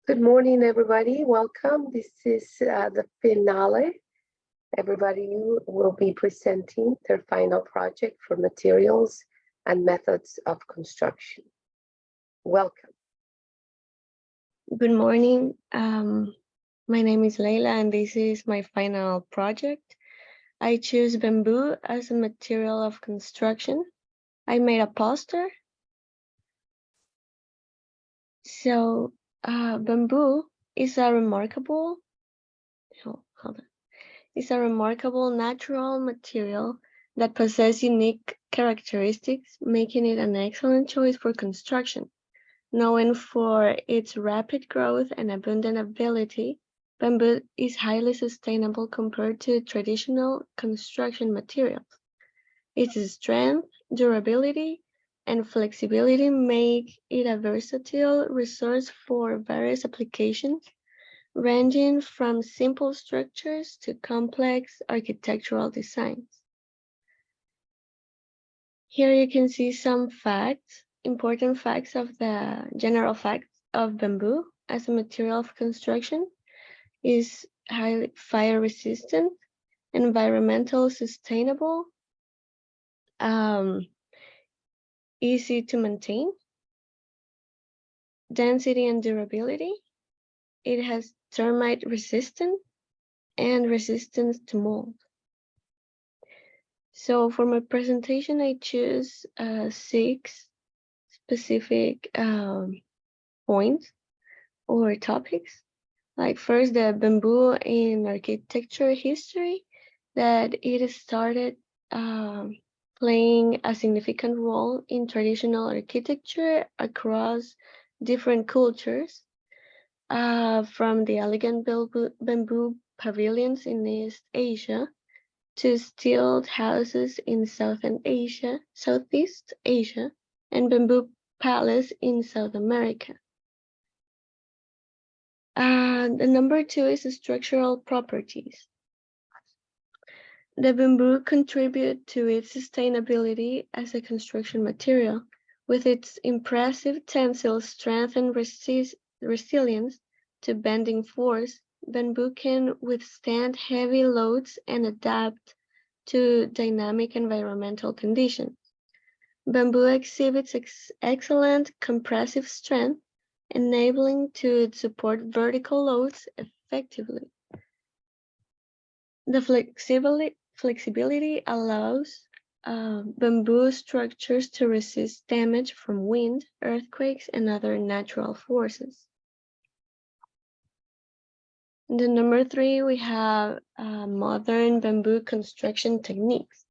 Good morning, everybody. Welcome. This is the finale. Everybody will be presenting their final project for materials and methods of construction. Welcome. Good morning. My name is Leila, and this is my final project. I choose bamboo as a material of construction. I made a poster. So bamboo is a remarkable, natural material that possesses unique characteristics, making it an excellent choice for construction. Known for its rapid growth and abundant availability, bamboo is highly sustainable compared to traditional construction materials. Its strength, durability, and flexibility make it a versatile resource for various applications, ranging from simple structures to complex architectural designs. Here you can see some facts, important facts of the general facts of bamboo as a material of construction. Is highly fire resistant, environmental sustainable, easy to maintain, density and durability. It has termite resistant and resistance to mold. So for my presentation, I choose 6 specific points or topics. Like first, the bamboo in architecture history, that it started playing a significant role in traditional architecture across different cultures, from the elegant bamboo pavilions in East Asia to steel houses in Southeast Asia, and bamboo palace in South America. The number 2 is the structural properties. The bamboo contribute to its sustainability as a construction material. With its impressive tensile strength and resilience to bending force, bamboo can withstand heavy loads and adapt to dynamic environmental conditions. Bamboo exhibits excellent compressive strength, enabling to support vertical loads effectively. The flexibility allows bamboo structures to resist damage from wind, earthquakes, and other natural forces. And then number 3, we have modern bamboo construction techniques.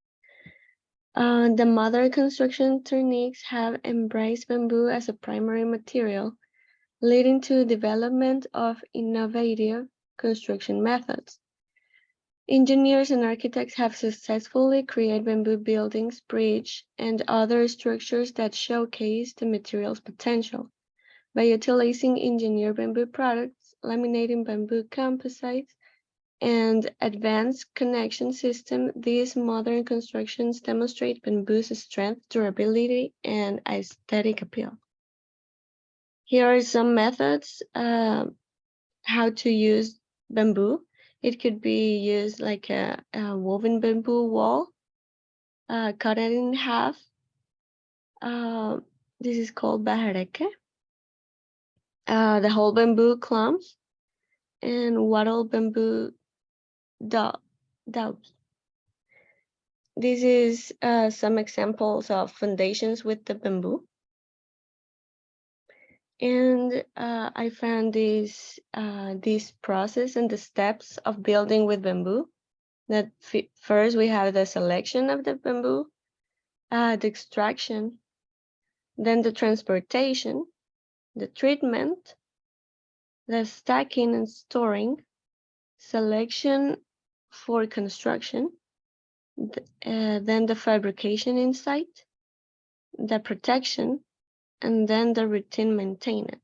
The modern construction techniques have embraced bamboo as a primary material, leading to development of innovative construction methods. Engineers and architects have successfully created bamboo buildings, bridges, and other structures that showcase the material's potential. By utilizing engineered bamboo products, laminating bamboo composites, and advanced connection systems, these modern constructions demonstrate bamboo's strength, durability, and aesthetic appeal. Here are some methods how to use bamboo. It could be used like a woven bamboo wall, cut it in half. This is called bajareke. The whole bamboo clumps and wattle bamboo daubs. This is some examples of foundations with the bamboo. And I found this process and the steps of building with bamboo. That first we have the selection of the bamboo, the extraction, then the transportation, the treatment, the stacking and storing, selection for construction, then the fabrication in site, the protection, and then the routine maintenance.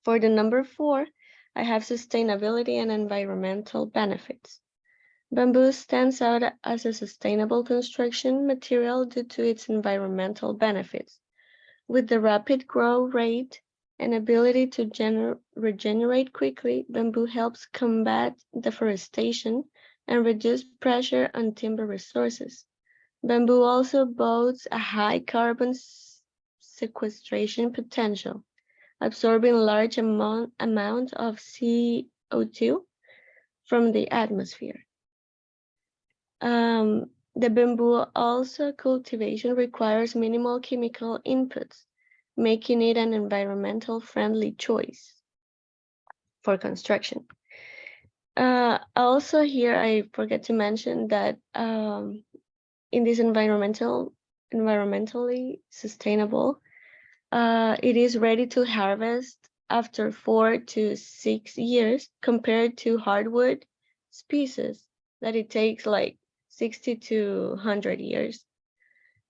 For the number 4, I have sustainability and environmental benefits. Bamboo stands out as a sustainable construction material due to its environmental benefits. With the rapid growth rate and ability to regenerate quickly, bamboo helps combat deforestation and reduce pressure on timber resources. Bamboo also boasts a high carbon sequestration potential, absorbing large amount of CO2 from the atmosphere. The bamboo also cultivation requires minimal chemical inputs, making it an environmental friendly choice for construction. Also here, I forget to mention that in this environmentally sustainable, it is ready to harvest after 4 to 6 years compared to hardwood species that it takes like 60 to 100 years.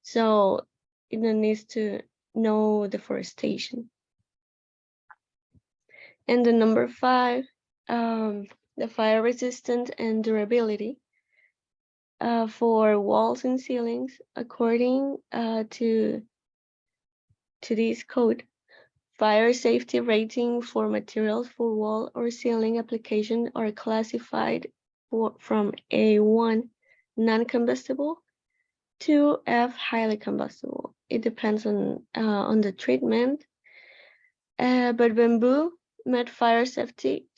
So it needs to no deforestation. And the number 5, the fire resistant and durability for walls and ceilings, according to this code. Fire safety rating for materials for wall or ceiling application are classified from A1 non-combustible to F highly combustible. It depends on the treatment. But bamboo met fire safety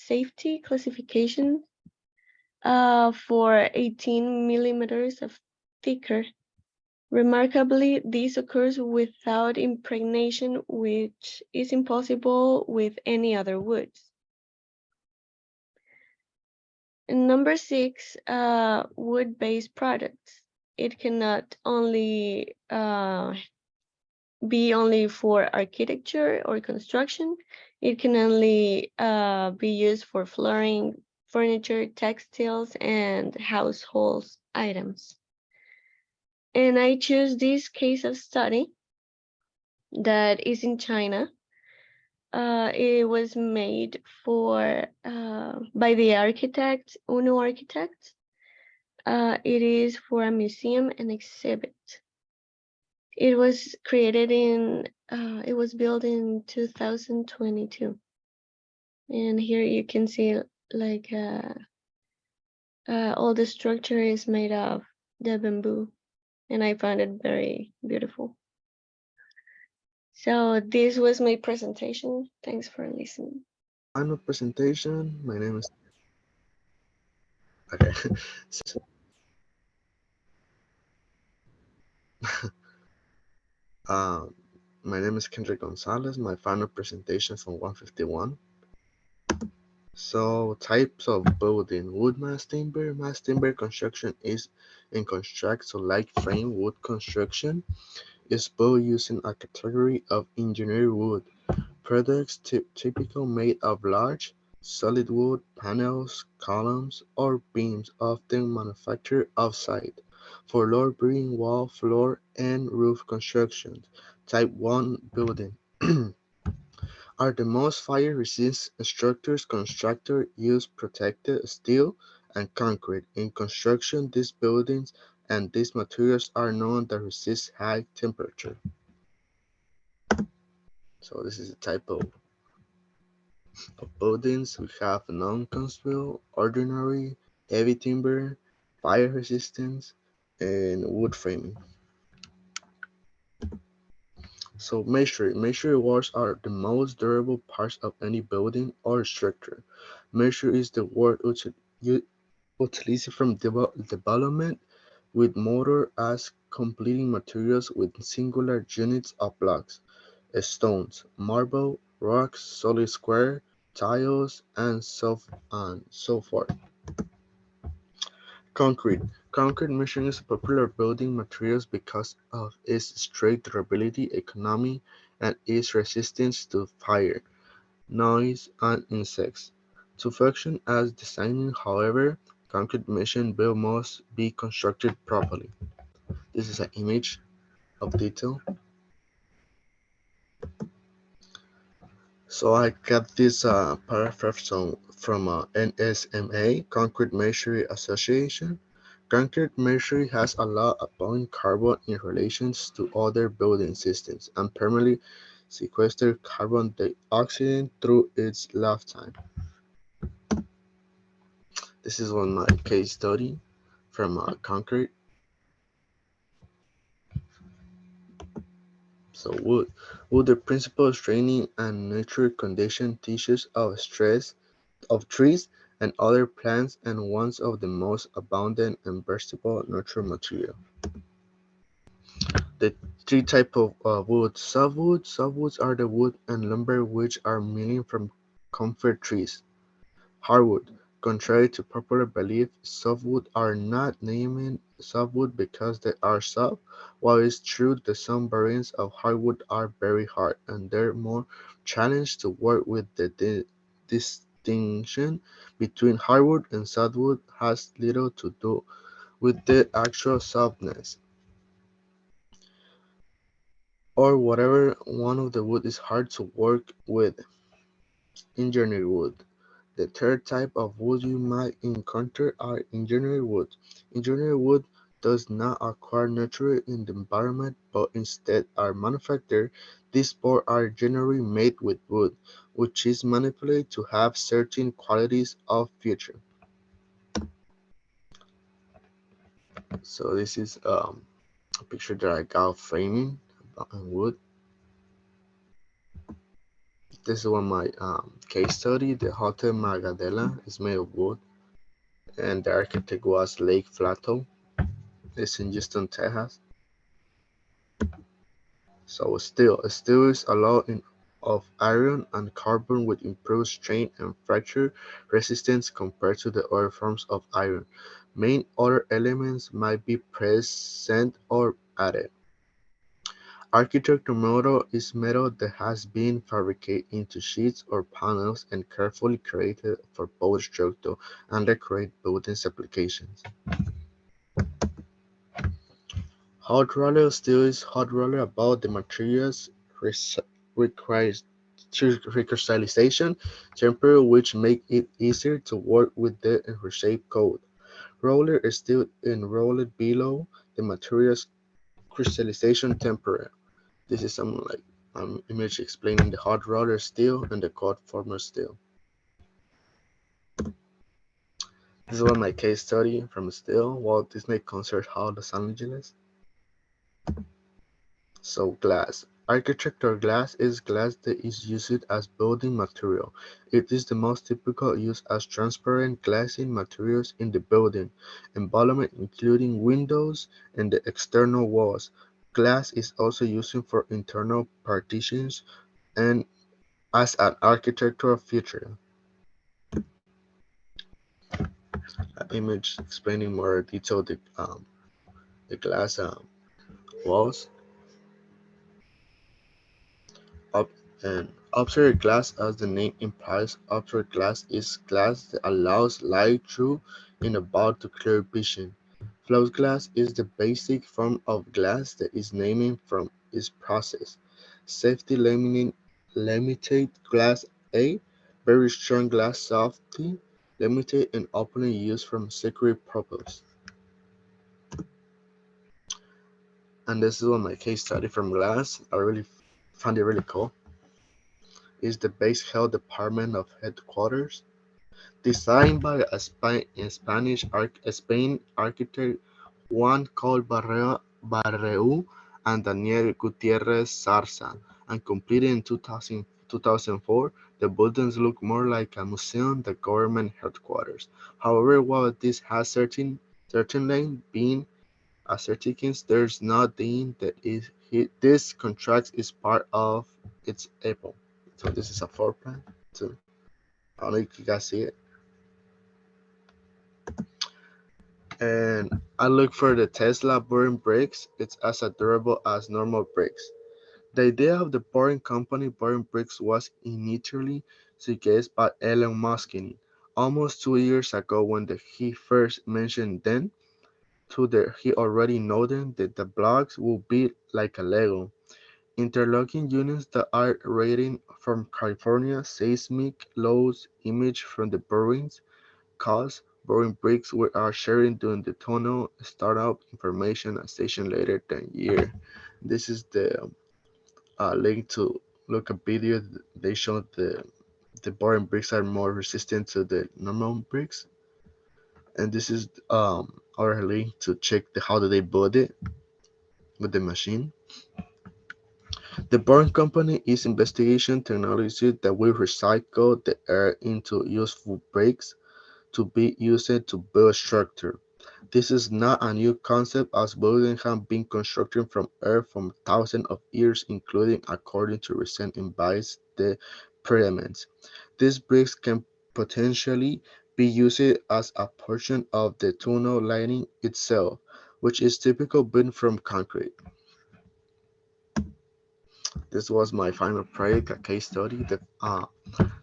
classification for 18 millimeters of thicker. Remarkably, this occurs without impregnation, which is impossible with any other woods. And number 6, wood-based products. It cannot only be only for architecture or construction. It can only be used for flooring, furniture, textiles, and household items. And I choose this case of study that is in China. It was made for by the architect, Uno architect. It is for a museum and exhibit. It was created it was built in 2022. And here you can see like all the structure is made of the bamboo. And I found it very beautiful. So this was my presentation. Thanks for listening. Final presentation. My name is okay. uh, my name is Kendrick Gonzalez. My final presentation from 151. So types of building: wood mass timber. Mass timber construction is in construct. So like frame wood construction is built using a category of engineered wood products typical made of large, solid wood panels, columns, or beams often manufactured off-site for load-bearing wall, floor, and roof constructions. Type 1 building are the most fire-resistant structures. Constructors use protected steel and concrete. In construction, these buildings and these materials are known that resist high temperature. So this is a type of buildings. We have non-constructible, ordinary, heavy timber, fire resistance, and wood framing. So masonry walls are the most durable parts of any building or structure. Masonry is the word utilized from development with mortar as completing materials with singular units of blocks, stones, marble, rocks, solid square, tiles, and so forth. Concrete. Concrete mixing is a popular building material because of its strength, durability, economy, and its resistance to fire, noise, and insects. To function as designed, however, concrete mixing build must be constructed properly. This is an image of detail. So I got this paragraph from NSMA, Concrete Masonry Association. Concrete masonry has a law of bound carbon in relation to other building systems and primarily sequester carbon dioxide through its lifetime. This is one my case study from concrete. So wood, the principle of training and nature condition tissues of stress of trees and other plants and one of the most abundant and versatile natural material. The three type of wood: softwood. Softwoods are the wood and lumber which are milled from comfort trees. Hardwood. Contrary to popular belief, softwood are not named softwood because they are soft. While it's true that some variants of hardwood are very hard and they're more challenged to work with, the distinction between hardwood and softwood has little to do with the actual softness or whatever one of the wood is hard to work with. Engineered wood. The third type of wood you might encounter are engineered wood. Engineered wood does not occur naturally in the environment but instead are manufactured. These boards are generally made with wood, which is manipulated to have certain qualities of future. So this is a picture that I got framing on wood. This is one of my case study. The Hotel Magadela is made of wood, and the architect was Lake Flato. It's in Houston, Texas. So steel is a lot of iron and carbon with improved strain and fracture resistance compared to the other forms of iron. Main other elements might be present or added. Architecture model is metal that has been fabricated into sheets or panels and carefully created for both structural and decorative building applications. Hot roller steel is hot roller about the material's recrystallization temperature which make it easier to work with the reshaped coat. Roller is still enrolled below the material's crystallization temperature. This is some like image explaining the hot roller steel and the cold former steel. This is one of my case study from steel. Walt Disney concert hall Los Angeles. So glass. Architectural glass is glass that is used as building material. It is the most typical use as transparent glassing materials in the building environment including windows and the external walls. Glass is also used for internal partitions and as an architectural feature. An image explaining more detail the glass walls. Up and obscured glass, as the name implies, obscured glass is glass that allows light through in about to clear vision. Float glass is the basic form of glass that is named from its process. Safety limited glass A, very strong glass safety, limited and openly used for security purposes. And this is one of my case study from glass. I really found it really cool. Is the base health department of headquarters, designed by a Spain architect Juan Col Barreu and Daniel Gutierrez Zarza, and completed in 2004. The buildings look more like a museum than government headquarters. However, while this has certain being a certificate, there's not deemed that this contract is part of its Apple. So this is a floor plan. So I don't know if you guys see it. And I look for the Tesla boring bricks. It's as durable as normal bricks. The idea of the boring company boring bricks was initially suggested by Elon Musk almost 2 years ago when he first mentioned then he already noted that the blocks will be like a Lego. Interlocking units that are rated from California seismic loads image from the borings cause boring bricks we are sharing during the tunnel startup information a station later that year. This is the link to look at video, they show the boring bricks are more resistant to the normal bricks. And this is our link to check how do they build it with the machine. The boring company is investigation technology that will recycle the air into useful bricks to be used to build structure. This is not a new concept as buildings have been constructed from earth for thousands of years, including according to recent advice the pyramids. These bricks can potentially be used as a portion of the tunnel lining itself, which is typically built from concrete. This was my final project, a case study.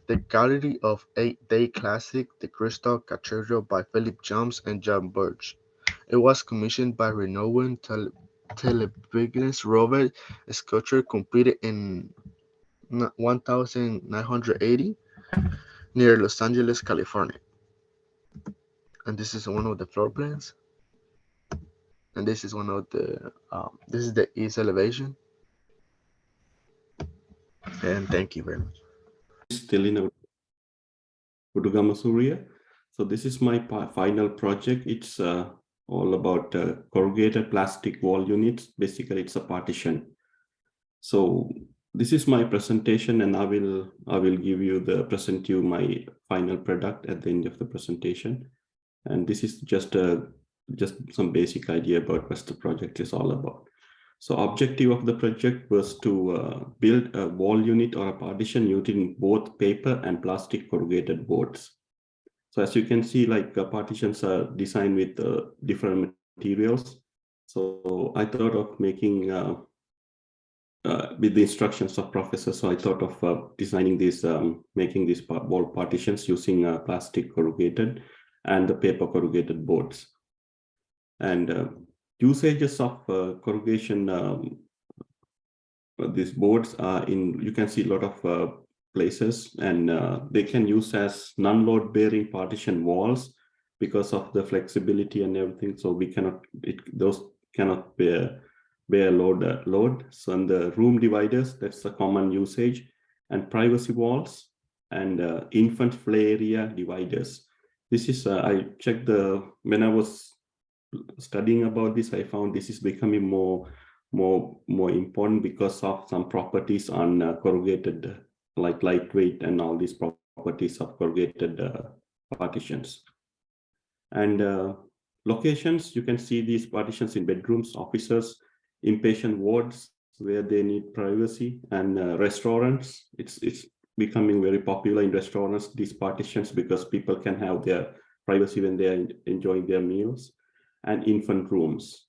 The Gallery of Eight-Day Classic, The Crystal Cathedral by Philip Jones and John Birch. It was commissioned by renowned televisionist Robert Sculpture, completed in 1980 near Los Angeles, California. And this is one of the floor plans. And this is one of this is the east elevation. And thank you very much. Still in Udugama Surya. So this is my final project. It's all about corrugated plastic wall units. Basically, it's a partition. So this is my presentation, and I will present you my final product at the end of the presentation. And this is just some basic idea about what the project is all about. So objective of the project was to build a wall unit or a partition using both paper and plastic corrugated boards. So as you can see, like partitions are designed with different materials. So I thought of making with the instructions of professor. So I thought of designing this, making these wall partitions using plastic corrugated and the paper corrugated boards. And usages of corrugation, these boards are you can see a lot of places, and they can use as non-load bearing partition walls because of the flexibility and everything. So those cannot bear load. So in the room dividers, that's the common usage, and privacy walls and infant play area dividers. This is I checked when I was studying about this, I found this is becoming more important because of some properties on corrugated, like lightweight and all these properties of corrugated partitions. And locations, you can see these partitions in bedrooms, offices, inpatient wards where they need privacy, and restaurants. It's becoming very popular in restaurants, these partitions, because people can have their privacy when they are enjoying their meals, and infant rooms.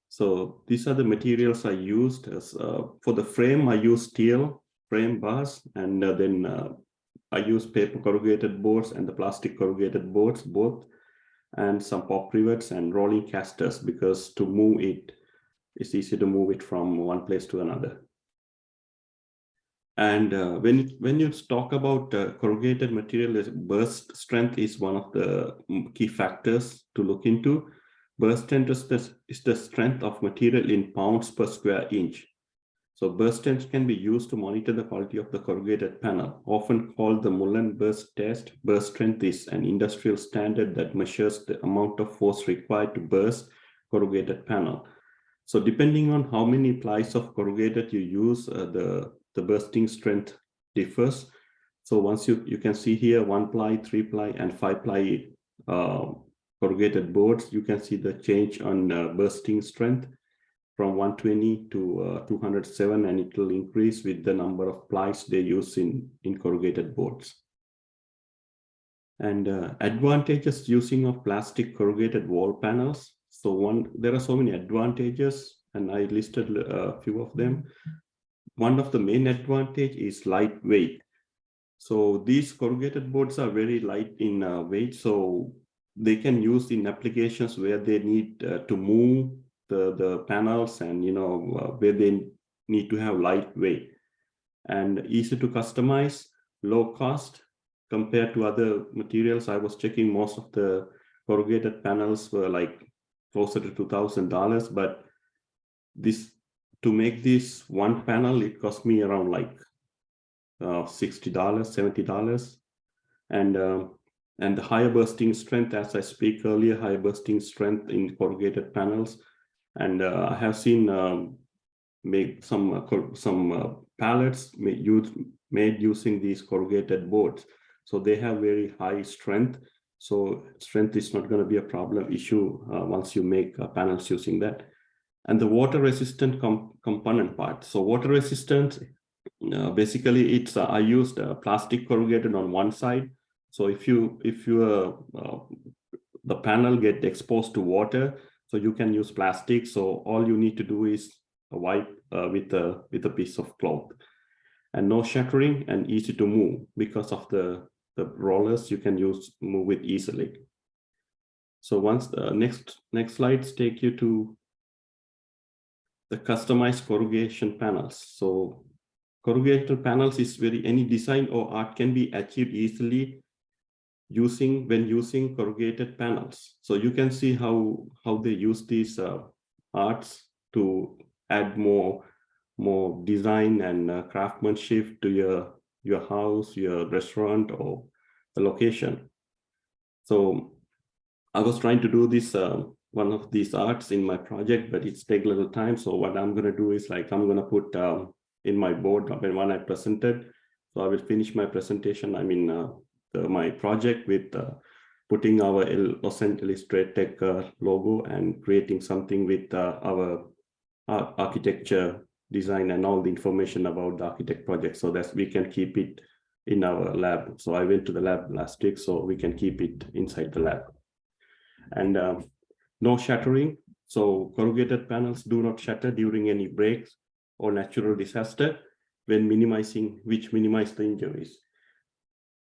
So these are the materials I used. As for the frame, I used steel frame bars, and then I used paper corrugated boards and the plastic corrugated boards both, and some pop rivets and rolling casters, because to move it's easy to move it from one place to another. And when you talk about corrugated material, burst strength is one of the key factors to look into. Burst strength is the strength of material in pounds per square inch. So burst strength can be used to monitor the quality of the corrugated panel. Often called the Mullen burst test, burst strength is an industrial standard that measures the amount of force required to burst corrugated panel. So depending on how many plies of corrugated you use, the bursting strength differs. So once you can see here 1 ply, 3 ply, and 5 ply corrugated boards, you can see the change on bursting strength from 120 to 207, and it will increase with the number of plies they use in corrugated boards. And advantages using of plastic corrugated wall panels. So there are so many advantages, and I listed a few of them. One of the main advantage is lightweight. So these corrugated boards are very light in weight, so they can use in applications where they need to move the panels, and where they need to have lightweight and easy to customize, low cost compared to other materials. I was checking, most of the corrugated panels were like closer to $2,000, but this to make this one panel, it cost me around like $60, $70. And the higher bursting strength, as I speak earlier, higher bursting strength in corrugated panels. And I have seen make some pallets made using these corrugated boards. So they have very high strength. So strength is not going to be a problem issue once you make panels using that. And the water resistant component part. So water resistant, basically it's I used plastic corrugated on one side. So if the panel get exposed to water, so you can use plastic. So all you need to do is wipe with a piece of cloth, and no shattering and easy to move because of the rollers. You can move it easily. So once the next slides take you to the customized corrugation panels. So corrugated panels is any design or art can be achieved easily when using corrugated panels. So you can see how they use these arts to add more design and craftsmanship to your house, your restaurant, or the location. So I was trying to do this one of these arts in my project, but it's take a little time. So what I'm going to do is like I'm going to put in my board when I presented. So I will finish my presentation. I mean my project with putting our Los Angeles Trade Tech logo and creating something with our architecture design and all the information about the architect project, so that we can keep it in our lab. So I went to the lab last week, so we can keep it inside the lab. And no shattering. So corrugated panels do not shatter during any breaks or natural disaster when which minimize the injuries.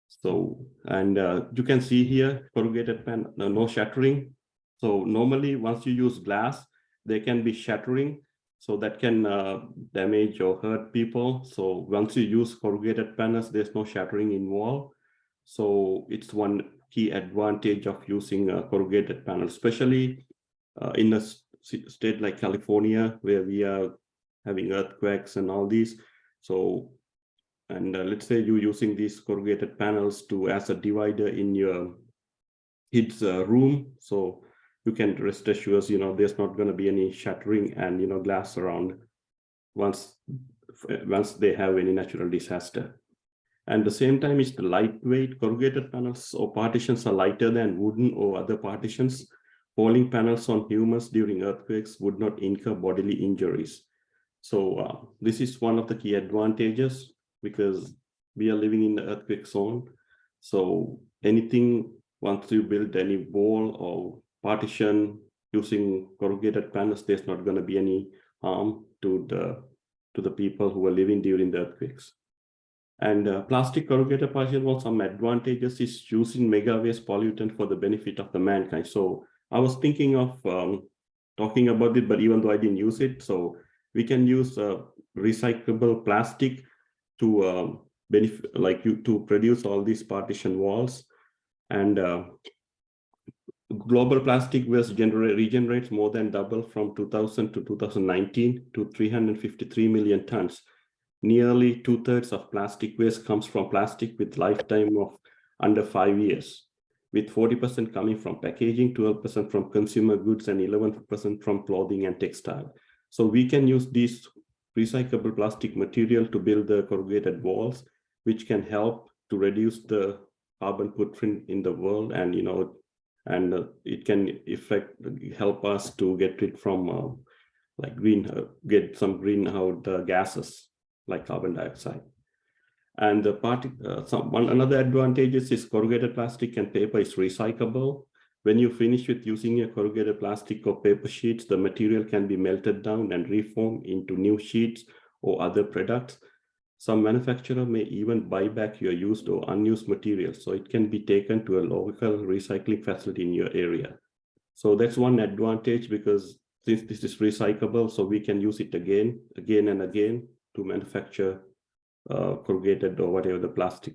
So, and you can see here corrugated panel, no shattering. So normally once you use glass, there can be shattering. So that can damage or hurt people. So once you use corrugated panels, there's no shattering involved. So it's one key advantage of using a corrugated panel, especially in a state like California, where we are having earthquakes and all these. So, and let's say you're using these corrugated panels as a divider in your kids' room. So you can rest assured, there's not going to be any shattering and, glass around once they have any natural disaster. And the same time, it's the lightweight corrugated panels or partitions are lighter than wooden or other partitions. Falling panels on humans during earthquakes would not incur bodily injuries. So this is one of the key advantages, because we are living in the earthquake zone. So anything, once you build any wall or partition using corrugated panels, there's not going to be any harm to the people who are living during the earthquakes. And plastic corrugated partition, well, some advantages is using mega waste pollutant for the benefit of the mankind. So I was thinking of talking about it, but even though I didn't use it, so we can use recyclable plastic to to produce all these partition walls. And global plastic waste regenerates more than double from 2000 to 2019 to 353 million tons. Nearly 2/3 of plastic waste comes from plastic with lifetime of under 5 years, with 40% coming from packaging, 12% from consumer goods, and 11% from clothing and textile. So we can use this recyclable plastic material to build the corrugated walls, which can help to reduce the carbon footprint in the world, and it can help us to get rid from get some greenhouse gases like carbon dioxide. And another advantage is corrugated plastic and paper is recyclable. When you finish with using a corrugated plastic or paper sheets, the material can be melted down and reformed into new sheets or other products. Some manufacturer may even buy back your used or unused material, so it can be taken to a local recycling facility in your area. So that's one advantage, because since this is recyclable, so we can use it again and again to manufacture corrugated or whatever the plastic,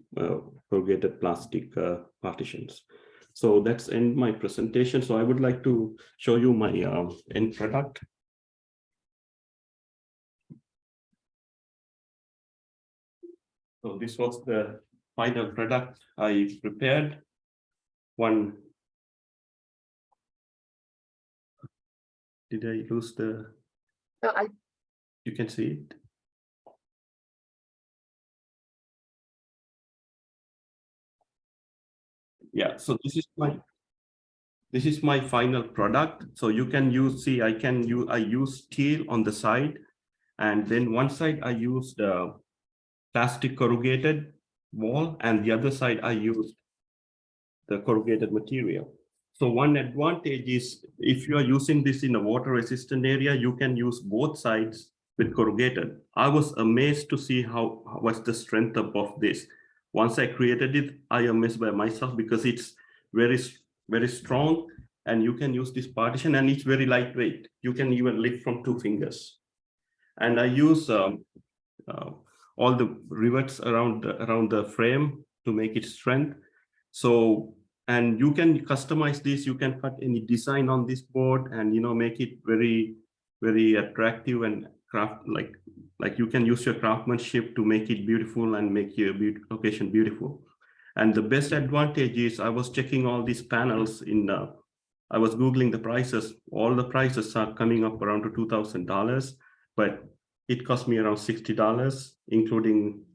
corrugated plastic partitions. So that's end my presentation. So I would like to show you my end product. So this was the final product I prepared. One. Did I lose the? No, You can see it. Yeah, so this is my final product. So you can use, see, I use steel on the side, and then one side I used plastic corrugated wall, and the other side I used the corrugated material. So one advantage is if you are using this in a water resistant area, you can use both sides with corrugated. I was amazed to see what's the strength of this. Once I created it, I am amazed by myself because it's very, very strong, and you can use this partition, and it's very lightweight. You can even lift from 2 fingers. And I use all the rivets around the frame to make it strength. So, and you can customize this. You can cut any design on this board, and make it very, very attractive and craft like you can use your craftsmanship to make it beautiful and make your location beautiful. And the best advantage is I was checking all these panels I was Googling the prices. All the prices are coming up around to $2,000, but it cost me around $60, including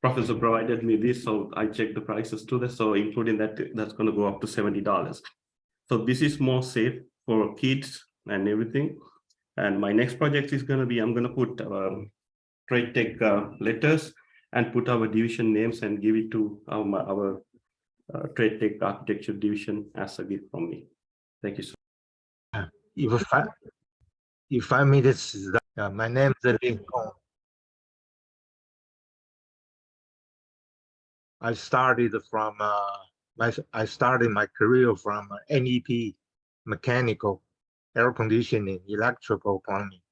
Professor provided me this, so I checked the prices to this. So including that, that's going to go up to $70. So this is more safe for kids and everything. And my next project is going to be, I'm going to put Trade Tech letters and put our division names and give it to our Trade Tech Architecture division as a gift from me. Thank you so much. If I may, this is my name is Lincoln. I started my career from MEP, mechanical, air conditioning, electrical plumbing.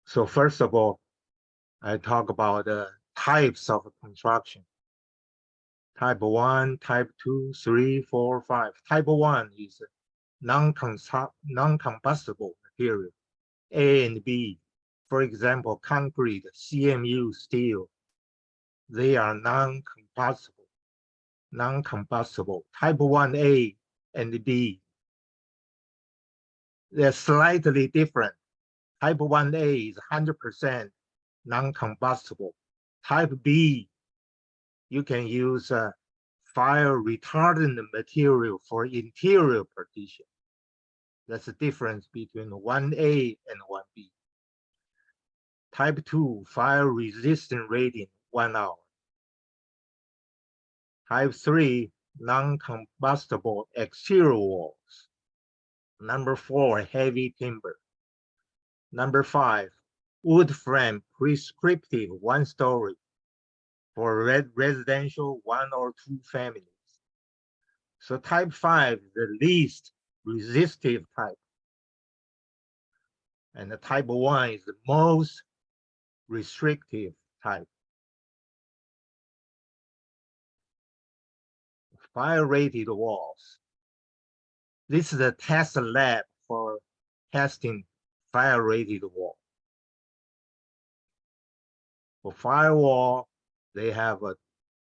So first of all, I talk about the types of construction. Type 1, type 2, 3, 4, 5. Type 1 is non-combustible material, A and B. For example, concrete, CMU, steel. They are non-combustible. Type 1A and B. They're slightly different. Type 1A is 100% non-combustible. Type B, you can use fire retardant material for interior partition. That's the difference between 1A and 1B. Type 2, fire resistant rating 1 hour. Type 3, non-combustible exterior walls. Number 4, heavy timber. Number 5, wood frame prescriptive 1-story for residential 1 or 2 families. So type 5 is the least resistive type. And the type 1 is the most restrictive type. Fire-rated walls. This is a test lab for testing fire-rated wall. For firewall, they have a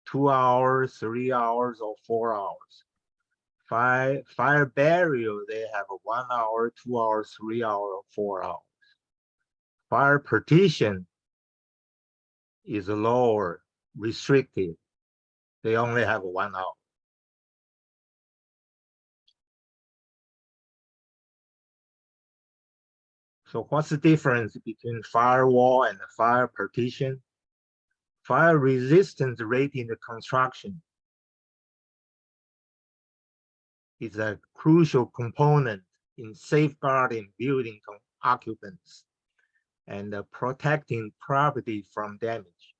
2 hours, 3 hours, or 4 hours. Fire barrier, they have a 1 hour, 2 hours, 3 hours, or 4 hours. Fire partition is lower, restricted. They only have 1 hour. So what's the difference between firewall and fire partition? Fire resistance rating construction is a crucial component in safeguarding building occupants and protecting property from damage.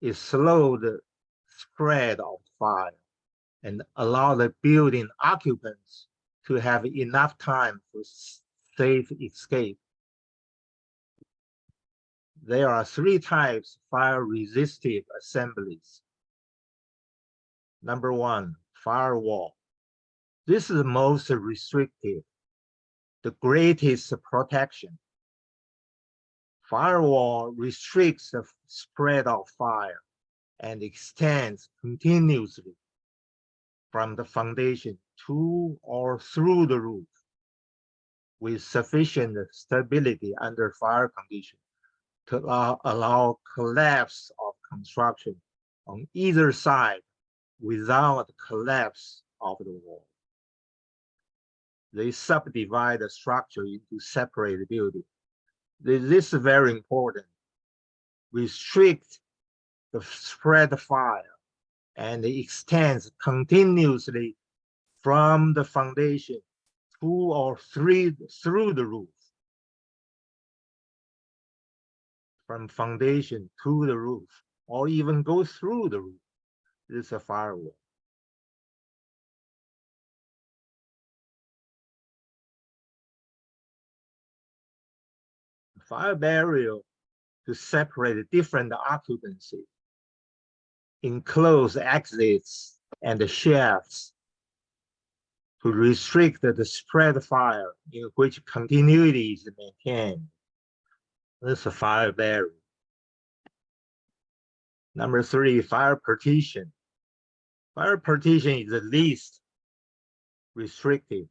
It slows the spread of fire and allows the building occupants to have enough time for safe escape. There are 3 types of fire-resistive assemblies. Number 1, firewall. This is the most restrictive, the greatest protection. Firewall restricts the spread of fire and extends continuously from the foundation to or through the roof with sufficient stability under fire conditions to allow collapse of construction on either side without collapse of the wall. They subdivide the structure into separate buildings. This is very important. Restrict the spread fire and it extends continuously from the foundation to or through the roof. From foundation to the roof, or even go through the roof. This is a firewall. Fire barrier to separate different occupancy, enclose exits and the shafts to restrict the spread fire in which continuity is maintained. This is a fire barrier. Number 3, fire partition. Fire partition is the least restrictive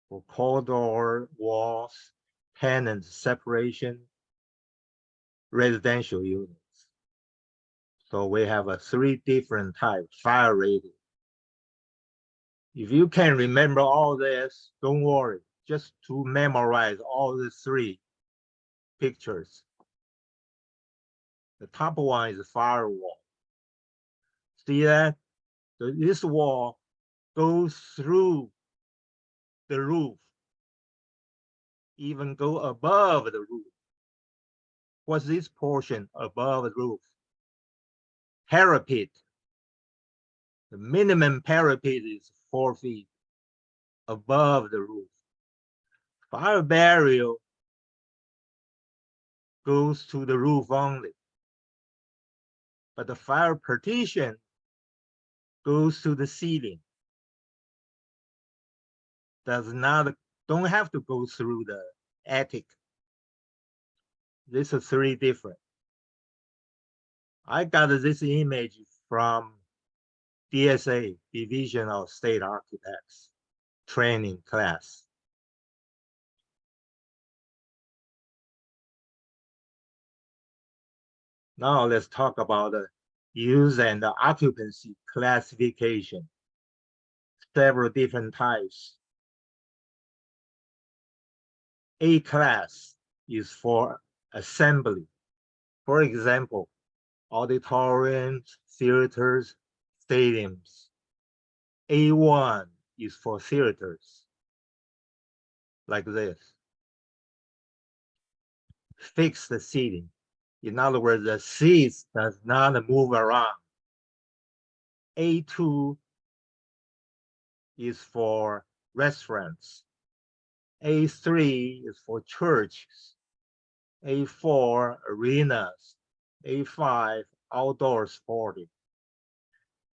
for corridor walls, tenant separation, residential units. So we have 3 different types, fire rating. If you can remember all this, don't worry, just to memorize all the 3 pictures. The top one is a firewall. See that? So this wall goes through the roof, even go above the roof. What's this portion above the roof? Parapet. The minimum parapet is 4 feet above the roof. Fire barrier goes to the roof only, but the fire partition goes to the ceiling. Don't have to go through the attic. This is 3 different. I got this image from DSA, Division of State Architects training class. Now let's talk about the use and the occupancy classification. Several different types. A class is for assembly. For example, auditoriums, theaters, stadiums. A1 is for theaters, like this. Fixed seating. In other words, the seats does not move around. A2 is for restaurants. A3 is for churches. A4 arenas. A5 outdoor sporting.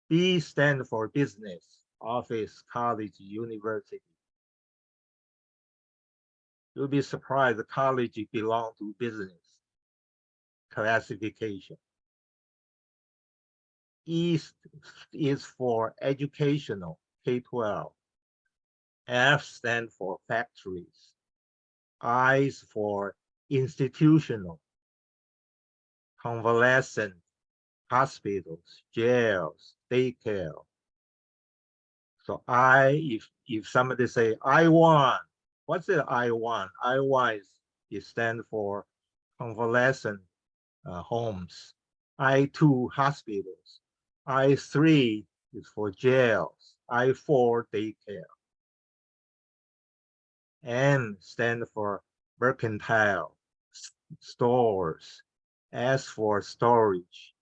B stands for business, office, college, university. You'll be surprised the college belongs to business classification. E is for educational, K-12. F stands for factories. I is for institutional, convalescent, hospitals, jails, daycare. So if somebody say I1, what's the I1? I1 is stand for convalescent homes. I2 hospitals. I3 is for jails. I4 daycare. M stand for mercantile stores. S for storage.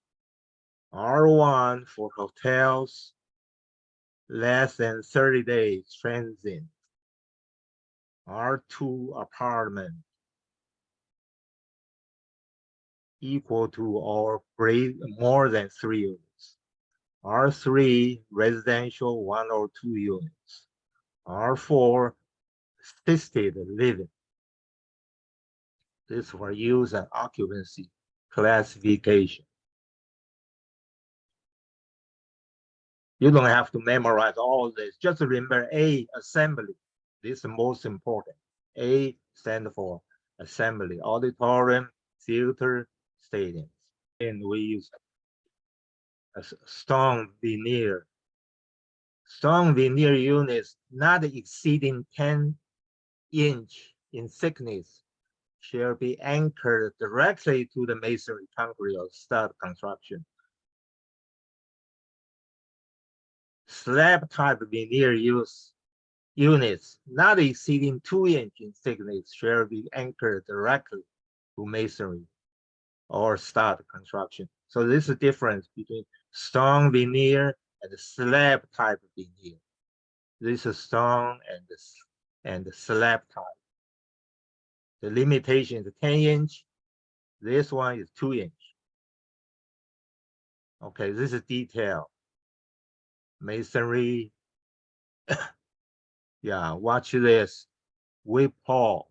R1 for hotels, less than 30 days transient. R2 apartment, equal to or more than 3 units. R3 residential 1 or 2 units. R4 assisted living. This for use and occupancy classification. You don't have to memorize all this. Just remember A, assembly. This is most important. A stands for assembly, auditorium, theater, stadiums. And we use a stone veneer. Stone veneer units not exceeding 10" in thickness shall be anchored directly to the masonry concrete or stud construction. Slab type veneer units not exceeding 2" in thickness shall be anchored directly to masonry or stud construction. So this is the difference between stone veneer and slab type veneer. This is stone and the slab type. The limitation is 10". This one is 2". Okay, this is detail. Masonry. Yeah, watch this. Whip pole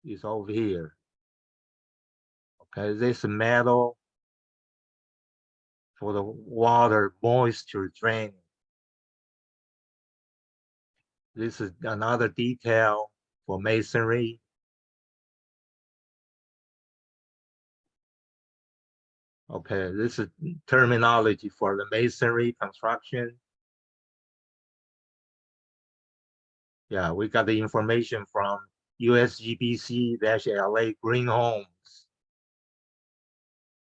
is over here. Okay, this metal for the water moisture draining. This is another detail for masonry. Okay, this is terminology for the masonry construction. Yeah, we got the information from USGBC-LA Green Homes.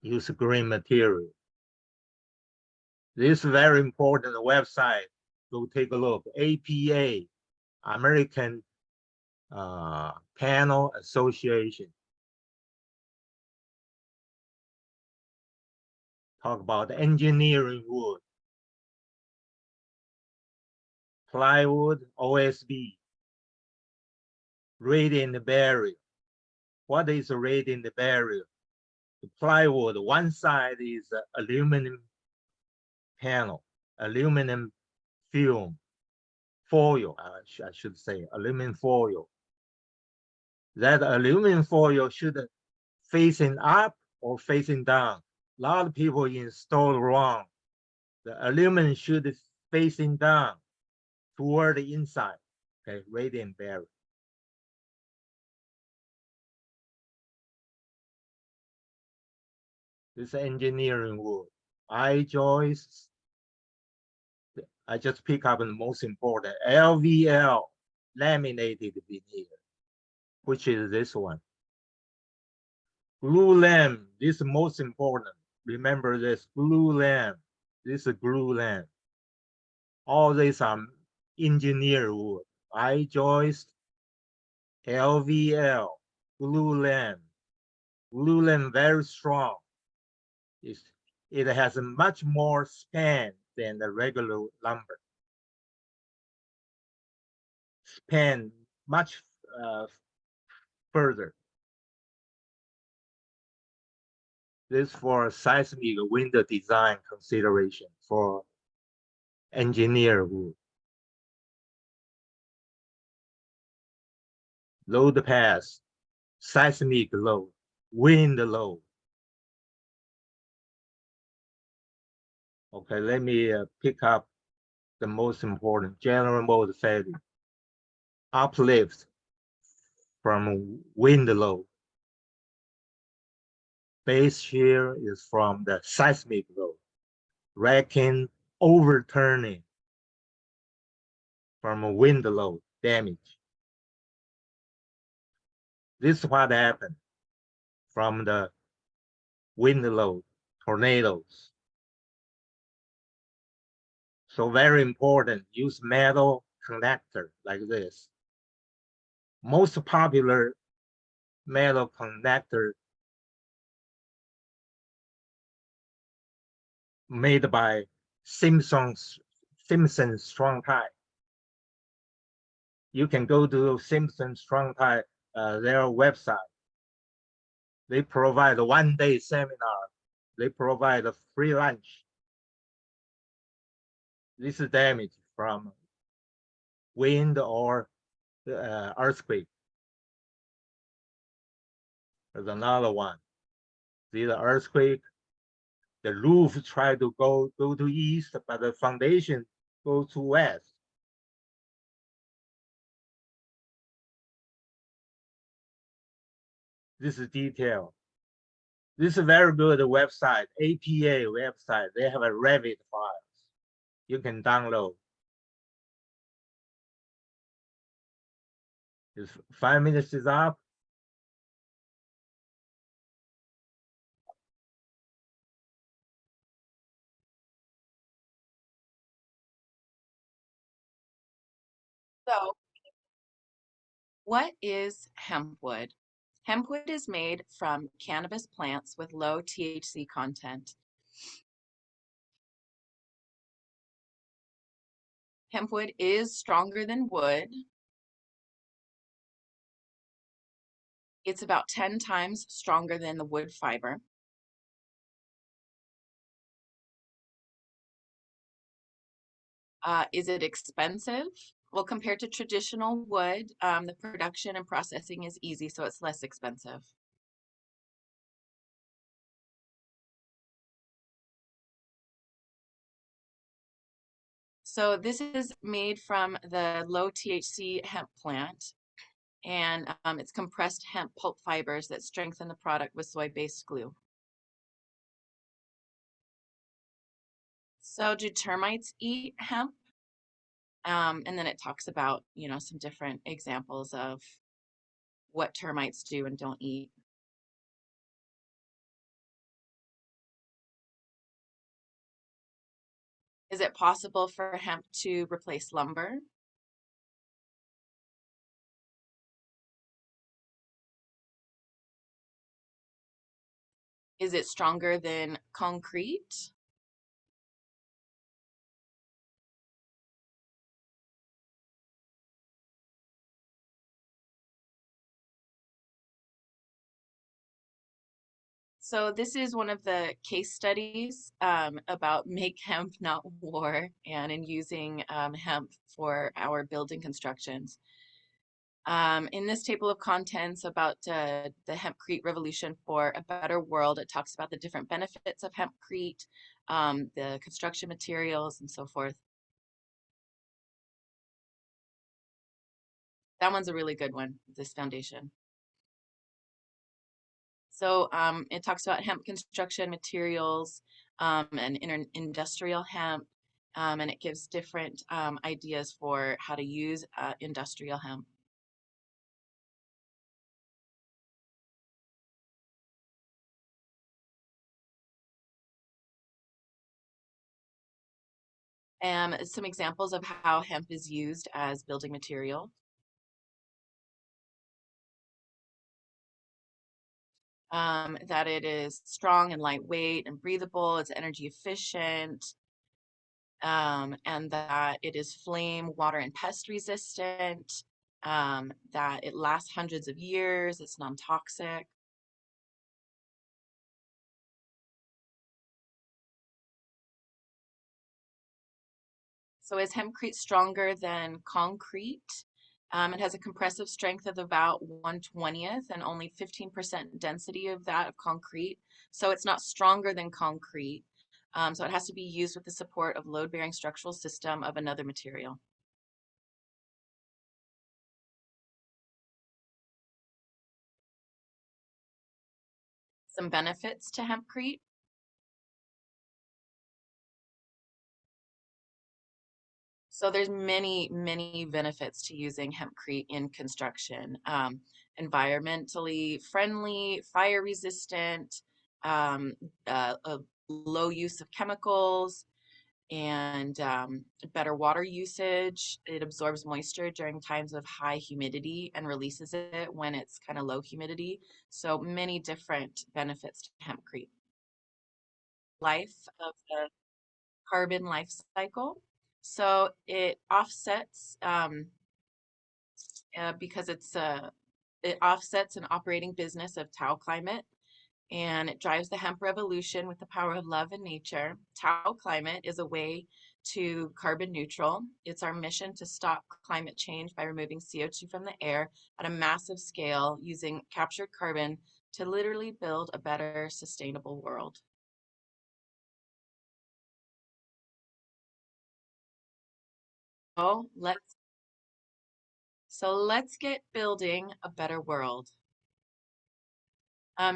Use green material. This is very important website. Go take a look. APA, American Panel Association. Talk about engineering wood. Plywood, OSB. Radiant barrier. What is a radiant barrier? The plywood, one side is aluminum panel, aluminum film, foil, I should say, aluminum foil. That aluminum foil should facing up or facing down. A lot of people install wrong. The aluminum should facing down toward the inside. Okay, radiant barrier. This engineering wood. I-joists. I just pick up the most important. LVL, laminated veneer, which is this one. Glue lamp, this is most important. Remember this, glue lamp. This is glue lamp. All these are engineered wood. I-joist, LVL, glue lamp. Glue lamp very strong. It has a much more span than the regular lumber. Span much further. This for seismic window design consideration for engineer wood. Load pass, seismic load, wind load. Okay, let me pick up the most important general mode failure. Uplift from wind load. Base shear is from the seismic load. Racking, overturning from a wind load damage. This is what happened from the wind load, tornadoes. So very important, use metal connector like this. Most popular metal connector made by Simpson Strong Tie. You can go to Simpson Strong Tie, their website. They provide a one-day seminar. They provide a free lunch. This is damage from wind or earthquake. There's another one. See the earthquake, the roof try to go to east, but the foundation goes to west. This is detail. This is a very good website, APA website. They have a Revit files you can download. It's 5 minutes is up. So, what is hempwood? Hempwood is made from cannabis plants with low THC content. Hempwood is stronger than wood. It's about 10 times stronger than the wood fiber. Is it expensive? Well, compared to traditional wood, the production and processing is easy, so it's less expensive. So this is made from the low THC hemp plant, and it's compressed hemp pulp fibers that strengthen the product with soy-based glue. So do termites eat hemp? And then it talks about, some different examples of what termites do and don't eat. Is it possible for hemp to replace lumber? Is it stronger than concrete? So this is one of the case studies about make hemp, not war, and in using hemp for our building constructions. In this table of contents about the hempcrete revolution for a better world, it talks about the different benefits of hempcrete, the construction materials, and so forth. That one's a really good one, this foundation. So it talks about hemp construction materials and industrial hemp, and it gives different ideas for how to use industrial hemp. Some examples of how hemp is used as building material. That it is strong and lightweight and breathable, it's energy efficient, and that it is flame, water, and pest resistant, that it lasts hundreds of years, it's non-toxic. So is hempcrete stronger than concrete? It has a compressive strength of about 1/20th and only 15% density of that of concrete. So it's not stronger than concrete. So it has to be used with the support of load-bearing structural system of another material. Some benefits to hempcrete. So there's many, many benefits to using hempcrete in construction. Environmentally friendly, fire resistant, a low use of chemicals, and better water usage. It absorbs moisture during times of high humidity and releases it when it's kind of low humidity. So many different benefits to hempcrete. Life of the carbon life cycle. So it offsets because it offsets an operating business of Tau climate, and it drives the hemp revolution with the power of love and nature. Tau climate is a way to carbon neutral. It's our mission to stop climate change by removing CO2 from the air at a massive scale using captured carbon to literally build a better, sustainable world. So let's get building a better world.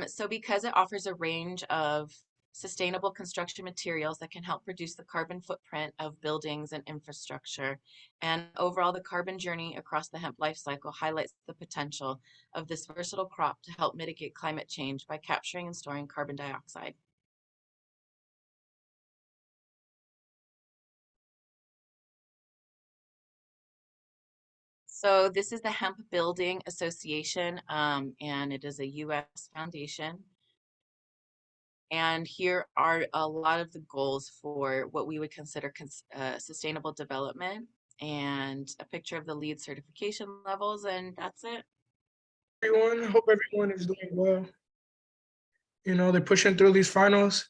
So because it offers a range of sustainable construction materials that can help reduce the carbon footprint of buildings and infrastructure, and overall the carbon journey across the hemp life cycle highlights the potential of this versatile crop to help mitigate climate change by capturing and storing carbon dioxide. So this is the Hemp Building Association, and it is a U.S. foundation. And here are a lot of the goals for what we would consider sustainable development, and a picture of the LEED certification levels, and that's it. Everyone, I hope everyone is doing well. You know, they're pushing through these finals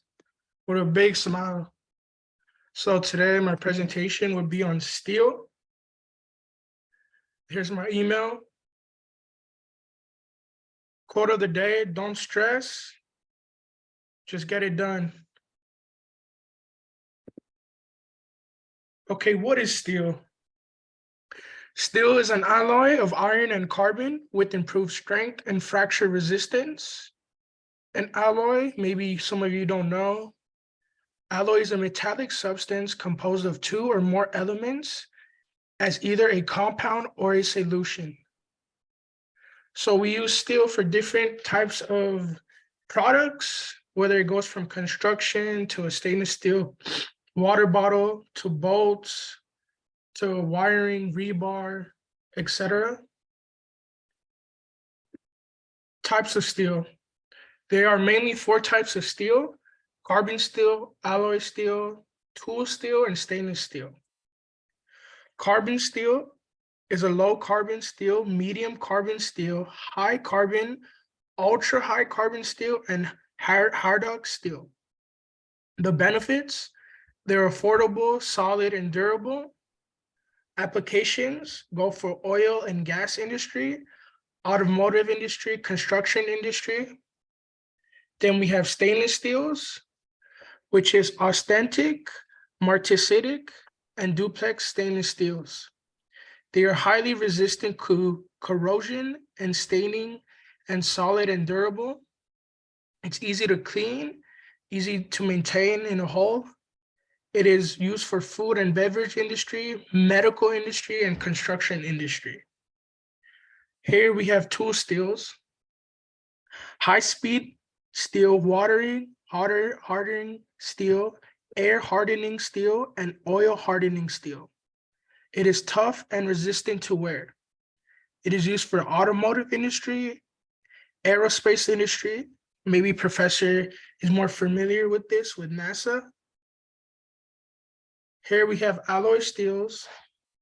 with a big smile. So today my presentation would be on steel. Here's my email. Quote of the day, don't stress, just get it done. Okay, what is steel? Steel is an alloy of iron and carbon with improved strength and fracture resistance. An alloy, maybe some of you don't know, alloy is a metallic substance composed of two or more elements as either a compound or a solution. So we use steel for different types of products, whether it goes from construction to a stainless steel water bottle, to bolts, to wiring, rebar, etc. Types of steel. There are mainly 4 types of steel: carbon steel, alloy steel, tool steel, and stainless steel. Carbon steel is a low carbon steel, medium carbon steel, high carbon, ultra high carbon steel, and hard steel. The benefits: they're affordable, solid, and durable. Applications go for oil and gas industry, automotive industry, construction industry. Then we have stainless steels, which is austenitic, martensitic, and duplex stainless steels. They are highly resistant to corrosion and staining, and solid and durable. It's easy to clean, easy to maintain in a whole. It is used for food and beverage industry, medical industry, and construction industry. Here we have tool steels: high-speed steel, hardening steel, air hardening steel, and oil hardening steel. It is tough and resistant to wear. It is used for automotive industry, aerospace industry. Maybe Professor is more familiar with this with NASA. Here we have alloy steels: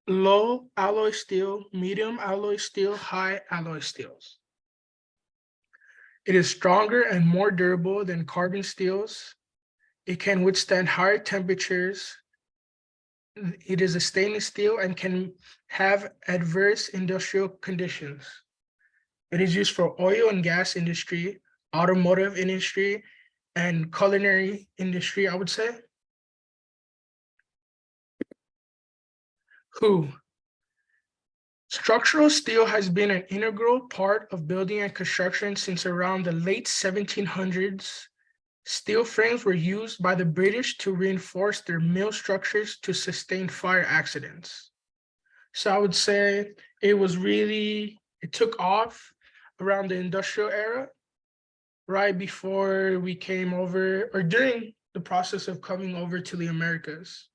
low alloy steel, medium alloy steel, high alloy steels. It is stronger and more durable than carbon steels. It can withstand higher temperatures. It is a stainless steel and can have adverse industrial conditions. It is used for oil and gas industry, automotive industry, and culinary industry, I would say. Who? Structural steel has been an integral part of building and construction since around the late 1700s. Steel frames were used by the British to reinforce their mill structures to sustain fire accidents. So I would say it took off around the industrial era, right before we came over, or during the process of coming over to the Americas.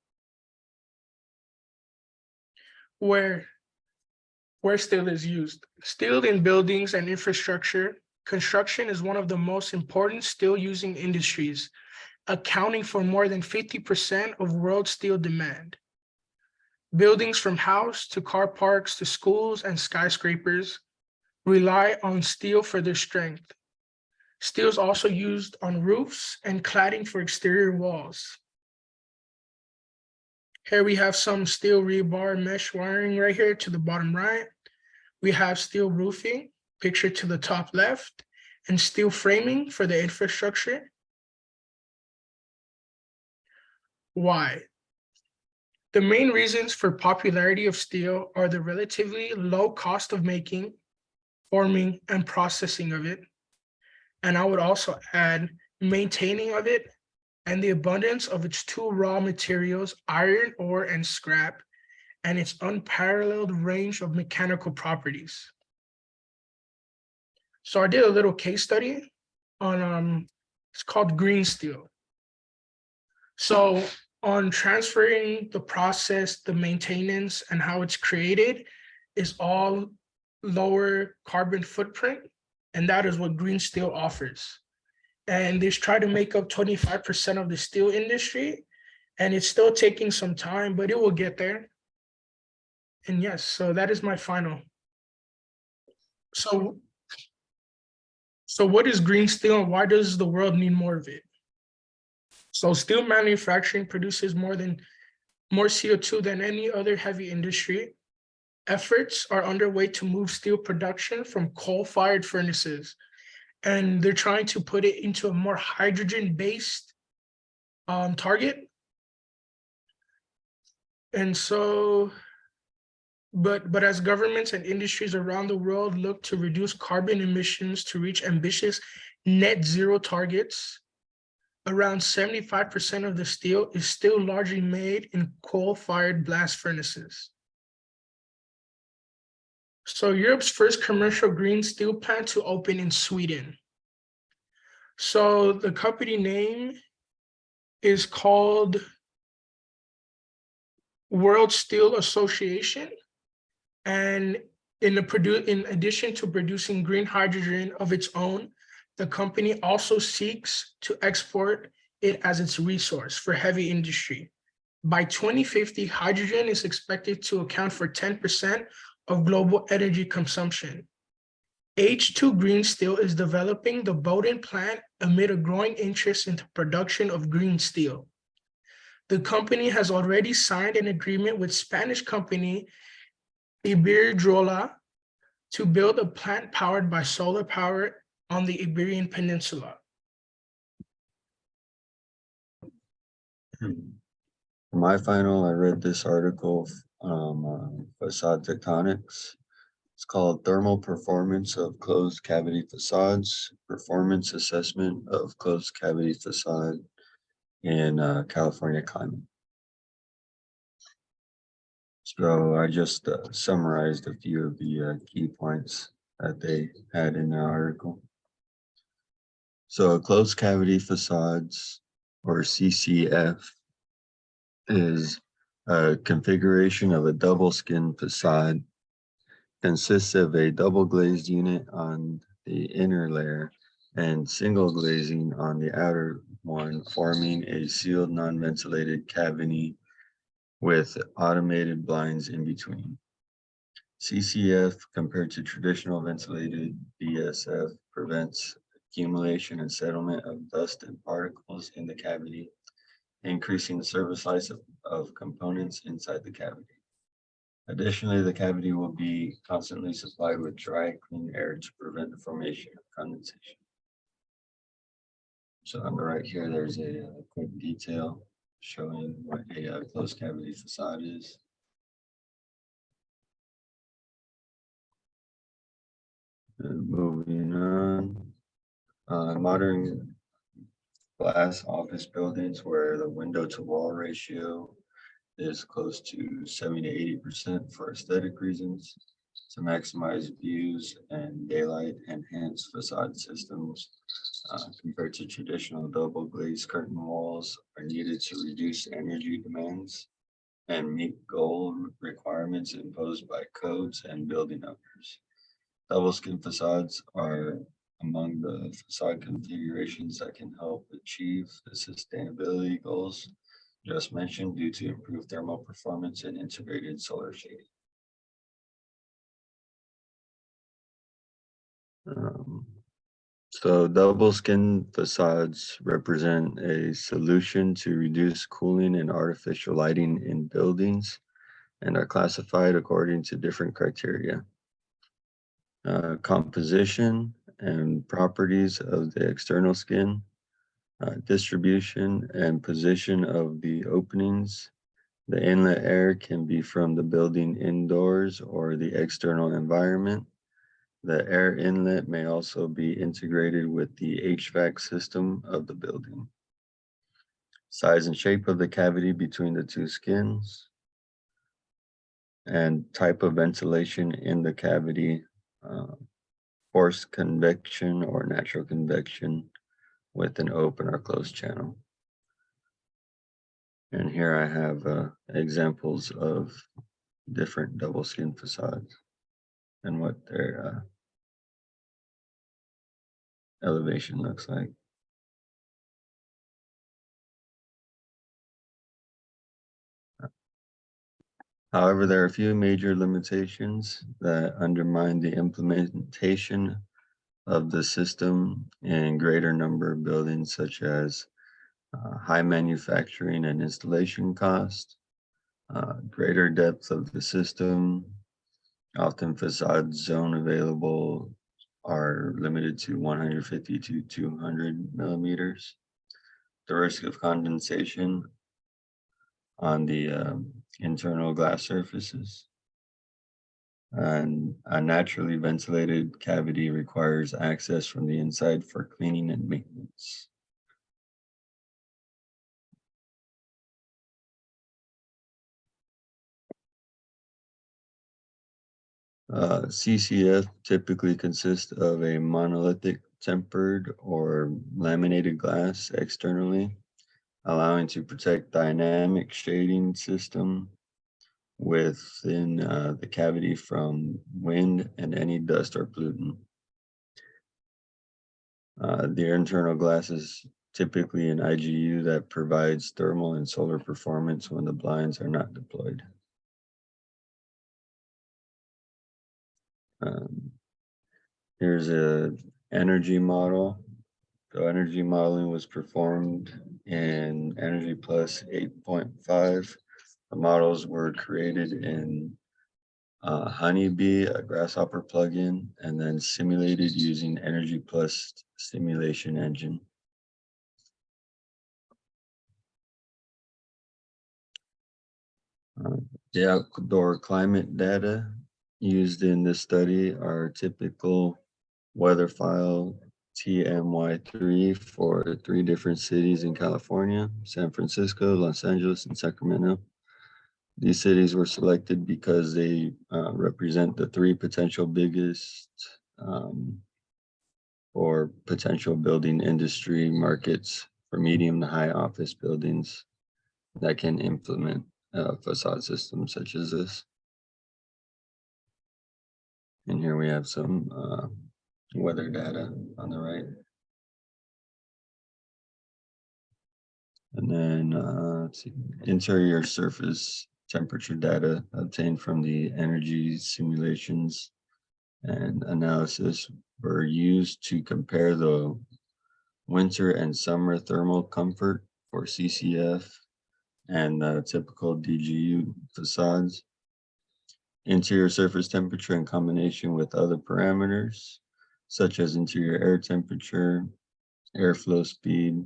Where steel is used. Steel in buildings and infrastructure. Construction is one of the most important steel-using industries, accounting for more than 50% of world steel demand. Buildings from house to car parks to schools and skyscrapers rely on steel for their strength. Steel is also used on roofs and cladding for exterior walls. Here we have some steel rebar mesh wiring right here to the bottom right. We have steel roofing, pictured to the top left, and steel framing for the infrastructure. Why? The main reasons for popularity of steel are the relatively low cost of making, forming, and processing of it. And I would also add maintaining of it and the abundance of its two raw materials, iron ore and scrap, and its unparalleled range of mechanical properties. So I did a little case study on, it's called green steel. So on transferring the process, the maintenance, and how it's created is all lower carbon footprint, and that is what green steel offers. And they try to make up 25% of the steel industry, and it's still taking some time, but it will get there. And yes, so that is my final. So what is green steel and why does the world need more of it? So steel manufacturing produces more CO2 than any other heavy industry. Efforts are underway to move steel production from coal-fired furnaces, and they're trying to put it into a more hydrogen-based target. And so, but as governments and industries around the world look to reduce carbon emissions to reach ambitious net zero targets, around 75% of the steel is still largely made in coal-fired blast furnaces. So Europe's first commercial green steel plant to open in Sweden. So the company name is called World Steel Association. And in addition to producing green hydrogen of its own, the company also seeks to export it as its resource for heavy industry. By 2050, hydrogen is expected to account for 10% of global energy consumption. H2 Green Steel is developing the Bowden plant amid a growing interest in the production of green steel. The company has already signed an agreement with Spanish company Iberdrola to build a plant powered by solar power on the Iberian Peninsula. For my final, I read this article facade tectonics. It's called Thermal Performance of Closed Cavity Facades, Performance Assessment of Closed Cavity Facade in California Climate. So I just summarized a few of the key points that they had in their article. So closed cavity facades, or CCF, is a configuration of a double skin facade. Consists of a double glazed unit on the inner layer and single glazing on the outer one, forming a sealed non-ventilated cavity with automated blinds in between. CCF, compared to traditional ventilated BSF, prevents accumulation and settlement of dust and particles in the cavity, increasing the service life of components inside the cavity. Additionally, the cavity will be constantly supplied with dry, clean air to prevent the formation of condensation. So on the right here, there's a quick detail showing what a closed cavity facade is. And moving on, modern glass office buildings where the window to wall ratio is close to 70 to 80% for aesthetic reasons, to maximize views and daylight enhanced facade systems compared to traditional double glazed curtain walls are needed to reduce energy demands and meet goal requirements imposed by codes and building owners. Double skin facades are among the facade configurations that can help achieve the sustainability goals just mentioned due to improved thermal performance and integrated solar shading. So double skin facades represent a solution to reduce cooling and artificial lighting in buildings and are classified according to different criteria. Composition and properties of the external skin, distribution and position of the openings. The inlet air can be from the building indoors or the external environment. The air inlet may also be integrated with the HVAC system of the building. Size and shape of the cavity between the two skins, and type of ventilation in the cavity, forced convection or natural convection with an open or closed channel. And here I have examples of different double skin facades and what their elevation looks like. However, there are a few major limitations that undermine the implementation of the system in greater number of buildings, such as high manufacturing and installation cost, greater depth of the system. Often facade zone available are limited to 150 to 200 millimeters. The risk of condensation on the internal glass surfaces. And a naturally ventilated cavity requires access from the inside for cleaning and maintenance. CCF typically consists of a monolithic tempered or laminated glass externally, allowing to protect dynamic shading system within the cavity from wind and any dust or pollutant. The internal glass is typically an IGU that provides thermal and solar performance when the blinds are not deployed. Here's a energy model. So energy modeling was performed in Energy Plus 8.5. The models were created in Honeybee, a Grasshopper plugin, and then simulated using Energy Plus simulation engine. The outdoor climate data used in this study are typical weather file TMY3 for 3 different cities in California: San Francisco, Los Angeles, and Sacramento. These cities were selected because they represent the 3 potential biggest or potential building industry markets for medium to high office buildings that can implement facade systems such as this. And here we have some weather data on the right. And then let's see, interior surface temperature data obtained from the energy simulations and analysis were used to compare the winter and summer thermal comfort for CCF and typical DGU facades. Interior surface temperature in combination with other parameters, such as interior air temperature, airflow speed,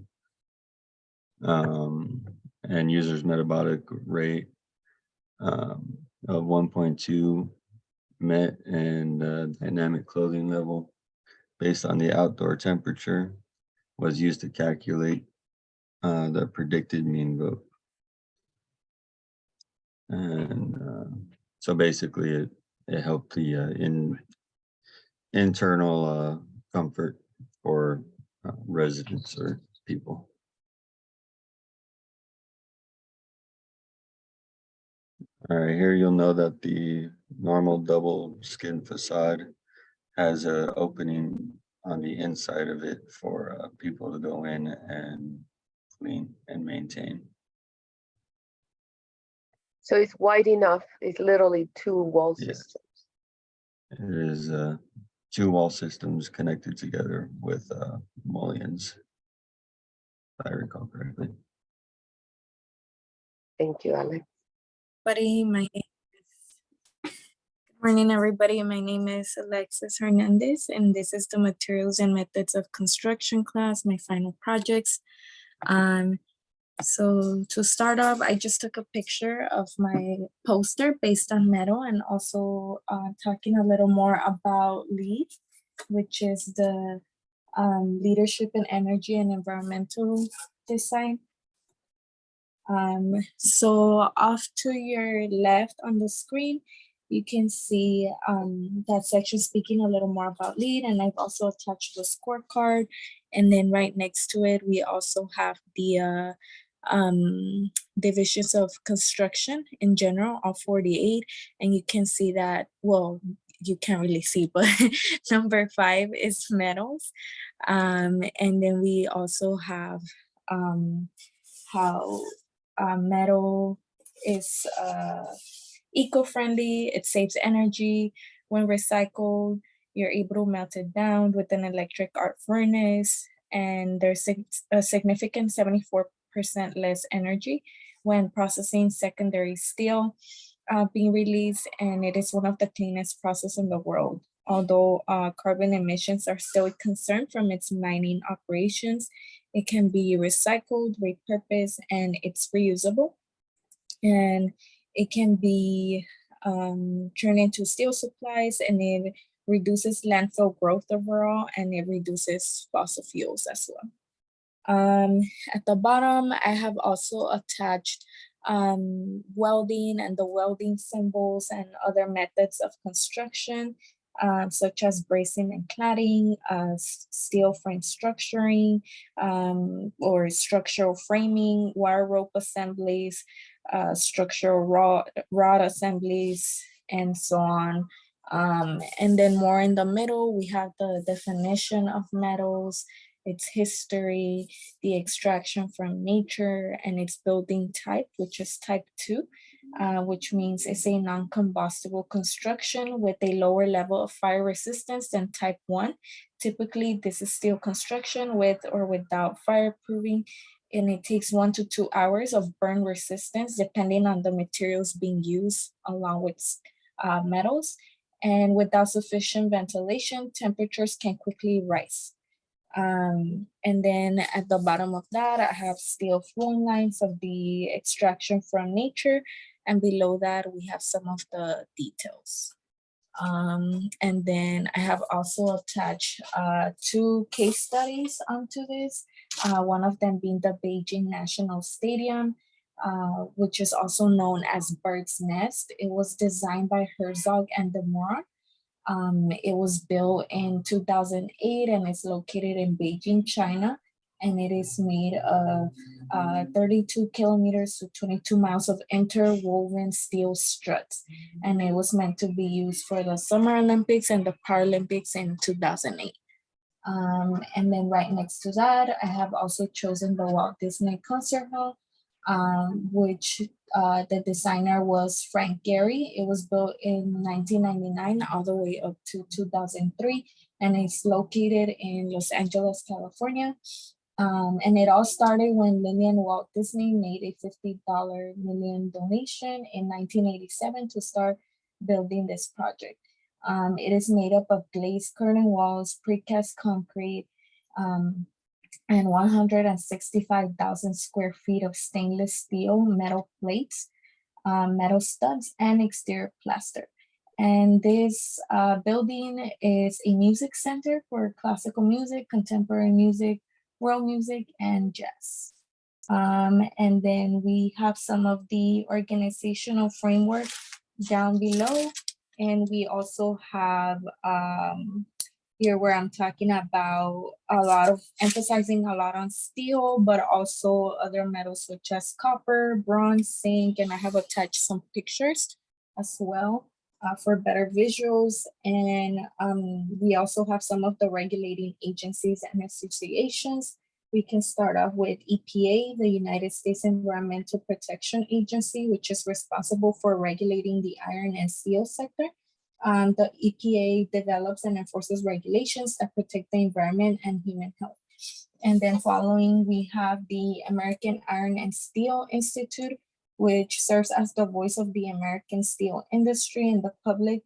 and user's metabolic rate of 1.2 met and dynamic clothing level based on the outdoor temperature was used to calculate the predicted mean vote. And so basically it helped the internal comfort for residents or people. All right, here you'll know that the normal double skin facade has an opening on the inside of it for people to go in and clean and maintain. So it's wide enough. It's literally 2 wall Yeah. systems. It is 2 wall systems connected together with mullions, if I recall correctly. Thank you, Alex. Buddy, good Morning, everybody. My name is Alexis Hernandez, and this is the Materials and Methods of Construction class, my final projects. So to start off, I just took a picture of my poster based on metal and also talking a little more about LEED, which is the Leadership in Energy and Environmental Design. So off to your left on the screen, you can see that section speaking a little more about LEED, and I've also attached the scorecard. And then right next to it, we also have the divisions of construction in general, all 48. And you can see that, well, you can't really see, but number 5 is metals. And then we also have how metal is eco-friendly, it saves energy. When recycled, you're able to melt it down with an electric arc furnace, and there's a significant 74% less energy when processing secondary steel being released, and it is one of the cleanest processes in the world. Although carbon emissions are still a concern from its mining operations, it can be recycled, repurposed, and it's reusable. And it can be turned into steel supplies, and it reduces landfill growth overall, and it reduces fossil fuels as well. At the bottom, I have also attached welding and the welding symbols and other methods of construction, such as bracing and cladding, steel frame structuring, or structural framing, wire rope assemblies, structural rod assemblies, and so on. And then more in the middle, we have the definition of metals, its history, the extraction from nature, and its building type, which is type 2, which means it's a non-combustible construction with a lower level of fire resistance than type 1. Typically, this is steel construction with or without fireproofing, and it takes 1 to 2 hours of burn resistance, depending on the materials being used along with metals. And without sufficient ventilation, temperatures can quickly rise. And then at the bottom of that, I have steel flowing lines of the extraction from nature. And below that, we have some of the details. And then I have also attached 2 case studies onto this. One of them being the Beijing National Stadium, which is also known as Bird's Nest. It was designed by Herzog and de Meuron. It was built in 2008 and it's located in Beijing, China. And it is made of 32 kilometers to 22 miles of interwoven steel struts. And it was meant to be used for the Summer Olympics and the Paralympics in 2008. And then right next to that, I have also chosen the Walt Disney Concert Hall, which the designer was Frank Gehry. It was built in 1999 all the way up to 2003, and it's located in Los Angeles, California. And it all started when Lillian Walt Disney made a $50 million donation in 1987 to start building this project. It is made up of glazed curtain walls, precast concrete, and 165,000 square feet of stainless steel metal plates, metal studs, and exterior plaster. And this building is a music center for classical music, contemporary music, world music, and jazz. And then we have some of the organizational framework down below. And we also have here where I'm talking about emphasizing a lot on steel, but also other metals such as copper, bronze, zinc, and I have attached some pictures as well for better visuals. And we also have some of the regulating agencies and associations. We can start off with EPA, the United States Environmental Protection Agency, which is responsible for regulating the iron and steel sector. The EPA develops and enforces regulations that protect the environment and human health. And then following, we have the American Iron and Steel Institute, which serves as the voice of the American steel industry and the public.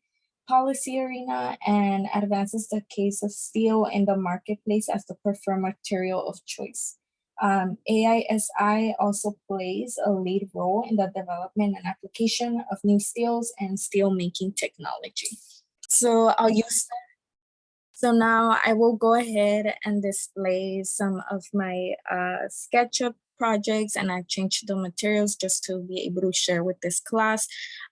policy arena and advances the case of steel in the marketplace as the preferred material of choice. AISI also plays a lead role in the development and application of new steels and steel making technology. So I'll use that. So now I will go ahead and display some of my SketchUp projects, and I've changed the materials just to be able to share with this class.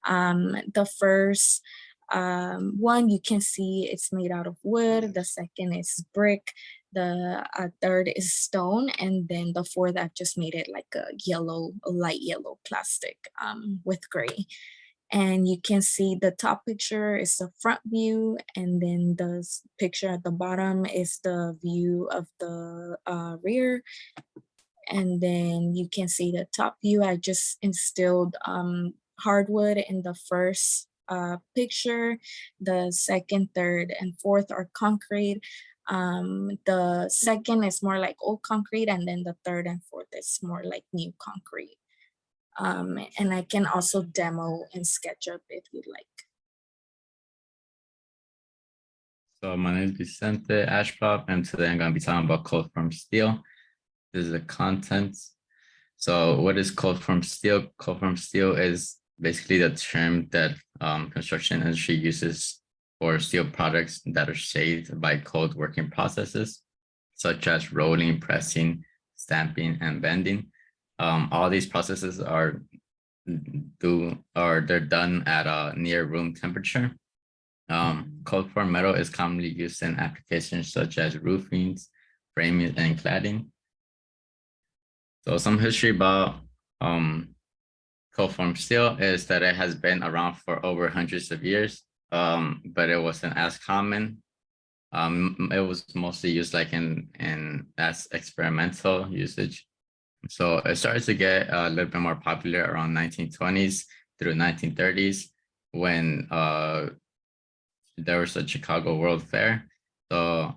The first one you can see it's made out of wood. The second is brick. The third is stone, and then the fourth I've just made it like a light yellow plastic with gray. And you can see the top picture is the front view, and then the picture at the bottom is the view of the rear. And then you can see the top view. I just instilled hardwood in the first picture. The second, third, and fourth are concrete. The second is more like old concrete, and then the third and fourth is more like new concrete. And I can also demo in SketchUp if you'd like. So my name is Vicente Ashcroft, and today I'm going to be talking about cold form steel. This is the contents. So what is cold form steel? Cold form steel is basically the term that construction industry uses for steel products that are shaped by cold working processes, such as rolling, pressing, stamping, and bending. All these processes are they're done at a near room temperature. Cold form metal is commonly used in applications such as roofings, framing, and cladding. So some history about cold form steel is that it has been around for over hundreds of years, but it wasn't as common. It was mostly used like as experimental usage. So it started to get a little bit more popular around 1920s through 1930s when there was a Chicago World Fair. So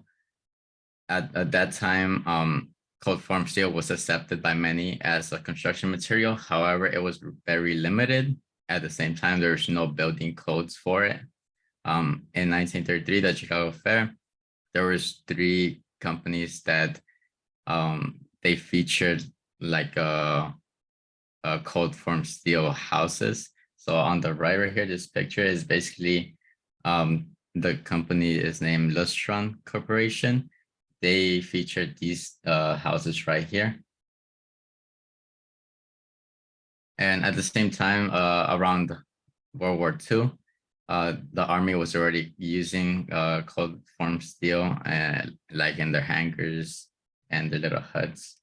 at that time, cold form steel was accepted by many as a construction material. However, it was very limited. At the same time, there was no building codes for it. In 1933, the Chicago Fair, there was 3 companies that they featured like a cold form steel houses. So on the right here, this picture is basically the company is named Lustron Corporation. They featured these houses right here. And at the same time, around World War II, the Army was already using cold form steel like in their hangars and their little huts.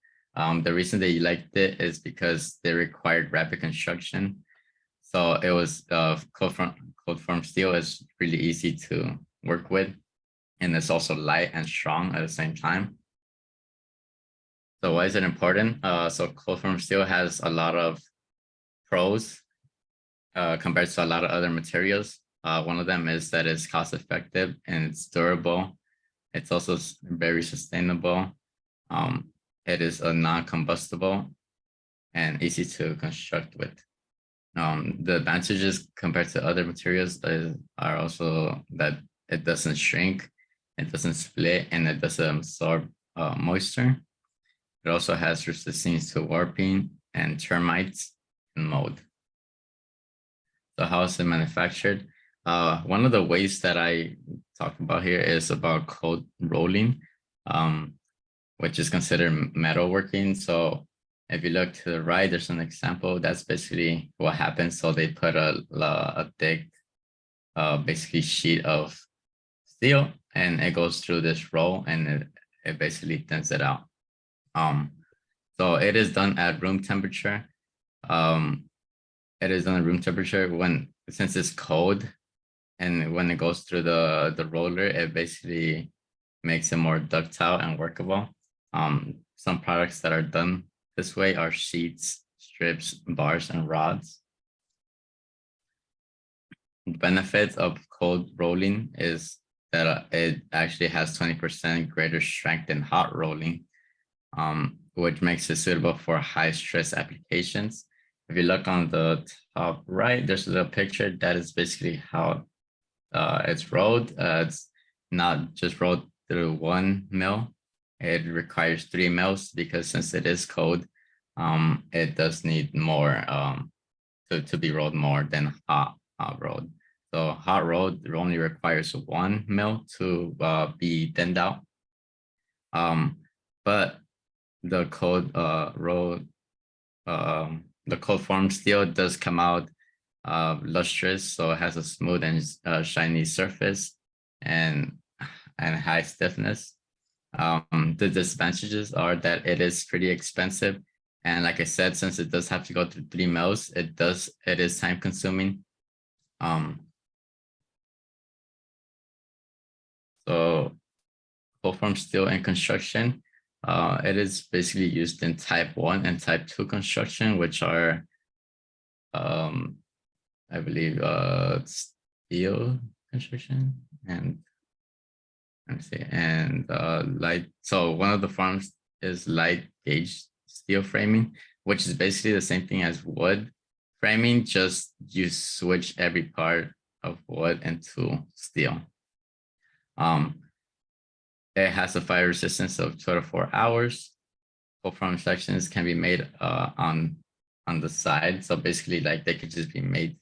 The reason they liked it is because they required rapid construction. So it was cold form steel is really easy to work with, and it's also light and strong at the same time. So why is it important? So cold form steel has a lot of pros compared to a lot of other materials. One of them is that it's cost effective and it's durable. It's also very sustainable. It is a non-combustible and easy to construct with. The advantages compared to other materials are also that it doesn't shrink, it doesn't split, and it doesn't absorb moisture. It also has resistance to warping and termites and mold. So how is it manufactured? One of the ways that I talk about here is about cold rolling, which is considered metalworking. So if you look to the right, there's an example. That's basically what happens. So they put a thick, basically sheet of steel, and it goes through this roll, and it basically thins it out. So it is done at room temperature. It is done at room temperature since it's cold, and when it goes through the roller, it basically makes it more ductile and workable. Some products that are done this way are sheets, strips, bars, and rods. The benefits of cold rolling is that it actually has 20% greater strength than hot rolling, which makes it suitable for high stress applications. If you look on the top right, there's a picture that is basically how it's rolled. It's not just rolled through one mill. It requires 3 mills because since it is cold, it does need more to be rolled more than hot rolled. So hot rolled only requires 1 mill to be thinned out. But the cold rolled the cold form steel does come out lustrous, so it has a smooth and shiny surface and high stiffness. The disadvantages are that it is pretty expensive, and like I said, since it does have to go through 3 mills, it is time consuming. So cold form steel in construction, it is basically used in type 1 and type 2 construction, which are I believe steel construction and let me see, and light. So one of the forms is light gauge steel framing, which is basically the same thing as wood framing, just you switch every part of wood into steel. It has a fire resistance of 24 hours. Cold form sections can be made on the side. So basically, like they could just be made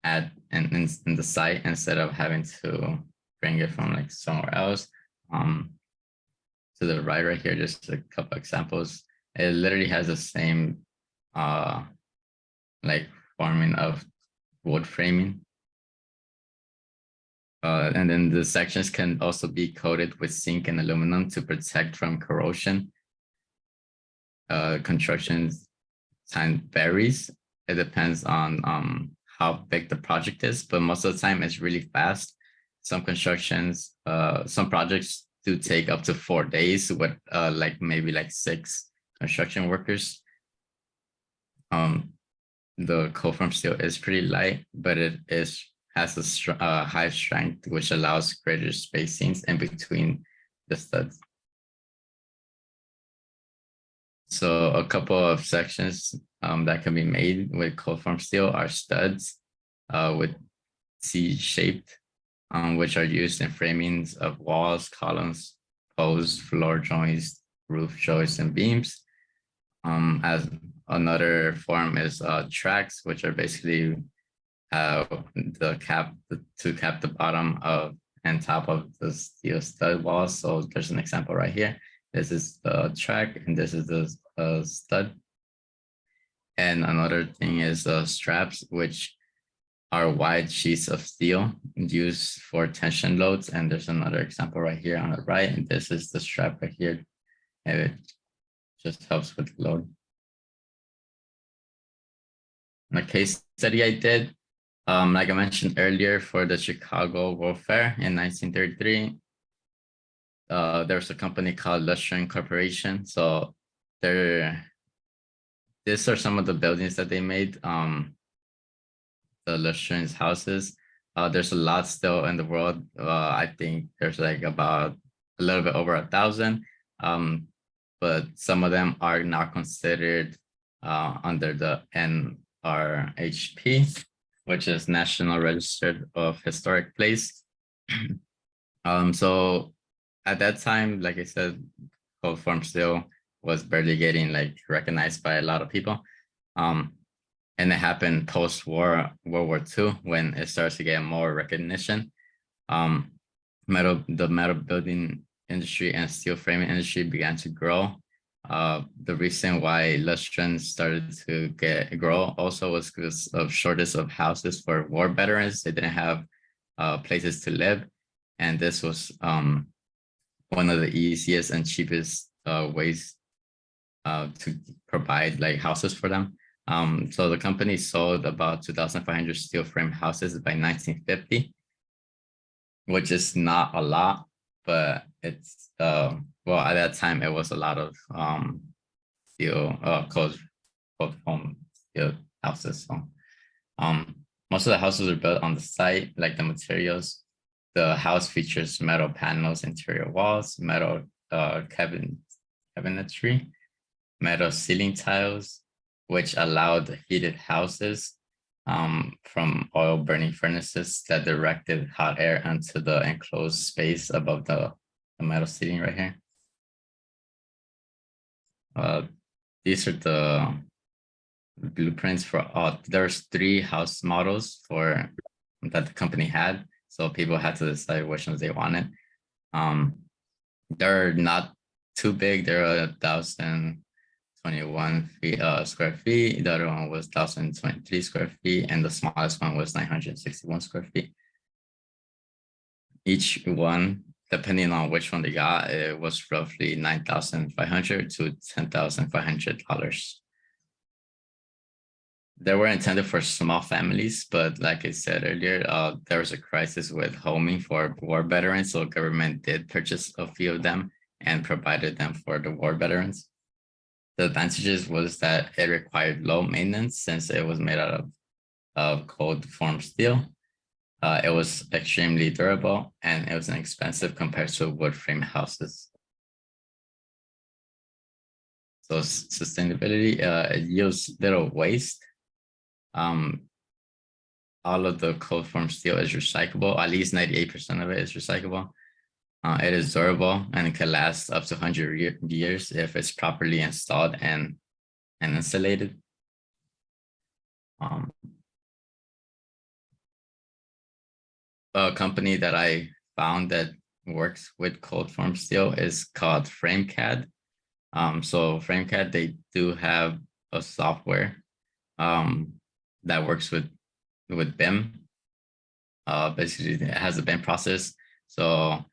in the site instead of having to bring it from like somewhere else. To the right here, just a couple examples. It literally has the same like forming of wood framing. And then the sections can also be coated with zinc and aluminum to protect from corrosion. Construction time varies. It depends on how big the project is, but most of the time it's really fast. Some constructions, some projects do take up to 4 days with like maybe like 6 construction workers. The cold form steel is pretty light, but it has a high strength, which allows greater spacings in between the studs. So a couple of sections that can be made with cold form steel are studs with C-shaped, which are used in framings of walls, columns, posts, floor joists, roof joists, and beams. As another form is tracks, which are basically to cap the bottom of and top of the steel stud walls. So there's an example right here. This is the track, and this is the stud. And another thing is straps, which are wide sheets of steel used for tension loads. And there's another example right here on the right. And this is the strap right here. And it just helps with load. In a case study I did, like I mentioned earlier, for the Chicago World Fair in 1933, there's a company called Lustron Corporation. So these are some of the buildings that they made, the Lustron's houses. There's a lot still in the world. I think there's like about a little bit over 1,000, but some of them are not considered under the NRHP, which is National Register of Historic Place. So at that time, like I said, cold form steel was barely getting like recognized by a lot of people. And it happened post-war, World War II, when it starts to get more recognition. The metal building industry and steel framing industry began to grow. The reason why Lustron started to grow also was because of shortage of houses for war veterans. They didn't have places to live, and this was one of the easiest and cheapest ways to provide like houses for them. So the company sold about 2,500 steel frame houses by 1950, which is not a lot, but it's well, at that time it was a lot of steel cold form steel houses. So most of the houses are built on the site, like the materials. The house features metal panels, interior walls, metal cabinetry, metal ceiling tiles, which allowed heated houses. from oil burning furnaces that directed hot air onto the enclosed space above the metal seating right here. These are the blueprints for there's 3 house models for that the company had, so people had to decide which ones they wanted. They're not too big. They're 1,021 square feet. The other one was 1,023 square feet, and the smallest one was 961 square feet. Each one, depending on which one they got, it was roughly $9,500 to $10,500. They were intended for small families, but like I said earlier, there was a crisis with homing for war veterans, so government did purchase a few of them and provided them for the war veterans. The advantages was that it required low maintenance since it was made out of cold formed steel. It was extremely durable, and it was inexpensive compared to wood frame houses. So sustainability, it yields little waste. All of the cold formed steel is recyclable. At least 98% of it is recyclable. It is durable and it can last up to 100 years if it's properly installed and insulated. A company that I found that works with cold formed steel is called FrameCAD. So FrameCAD, they do have a software that works with BIM. Basically, it has a BIM process, so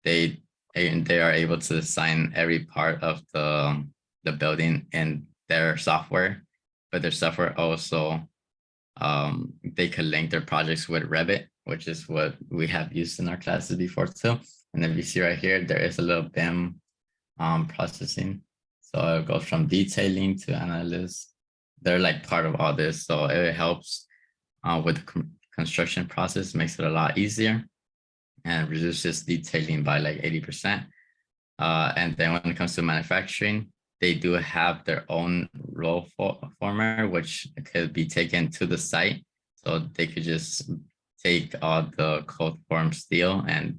they are able to design every part of the building in their software, but their software also they can link their projects with Revit, which is what we have used in our classes before too. And if you see right here, there is a little BIM processing. So it goes from detailing to analysis. They're like part of all this, so it helps with the construction process, makes it a lot easier and reduces detailing by like 80%. And then when it comes to manufacturing, they do have their own roll former, which could be taken to the site. So they could just take all the cold formed steel and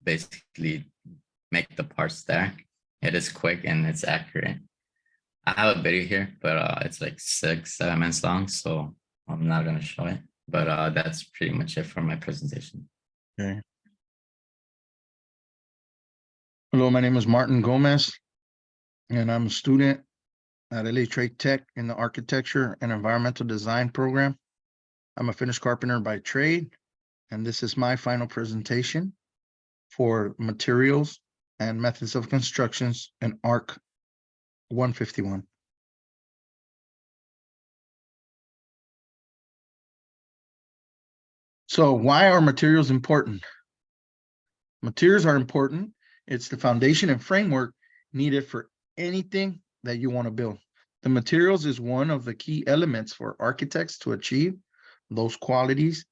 basically make the parts there. It is quick and it's accurate. I have a video here, but it's like 6-7 minutes long, so I'm not going to show it. But that's pretty much it for my presentation. Okay. Hello, my name is Martin Gomez, and I'm a student at LATTC in the Architecture and Environmental Design program. I'm a finished carpenter by trade, and this is my final presentation for materials and methods of constructions in ARC 151. So why are materials important? Materials are important. It's the foundation and framework needed for anything that you want to build. The materials is one of the key elements for architects to achieve those qualities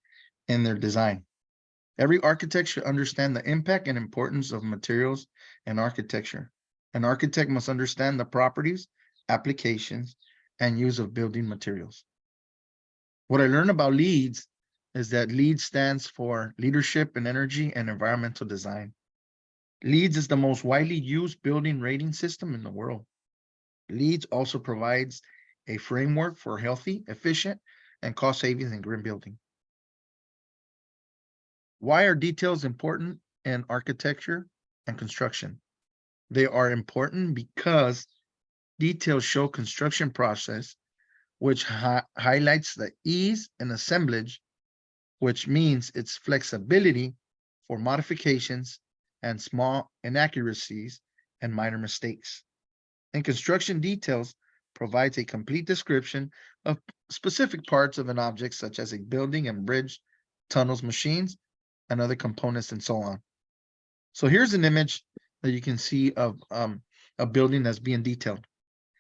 in their design. Every architect should understand the impact and importance of materials in architecture. An architect must understand the properties, applications, and use of building materials. What I learned about LEEDs is that LEED stands for Leadership in Energy and Environmental Design. LEEDs is the most widely used building rating system in the world. LEEDs also provides a framework for healthy, efficient, and cost savings in green building. Why are details important in architecture and construction? They are important because details show construction process, which highlights the ease in assemblage, which means its flexibility for modifications and small inaccuracies and minor mistakes. And construction details provides a complete description of specific parts of an object, such as a building and bridge, tunnels, machines, and other components, and so on. So here's an image that you can see of a building that's being detailed.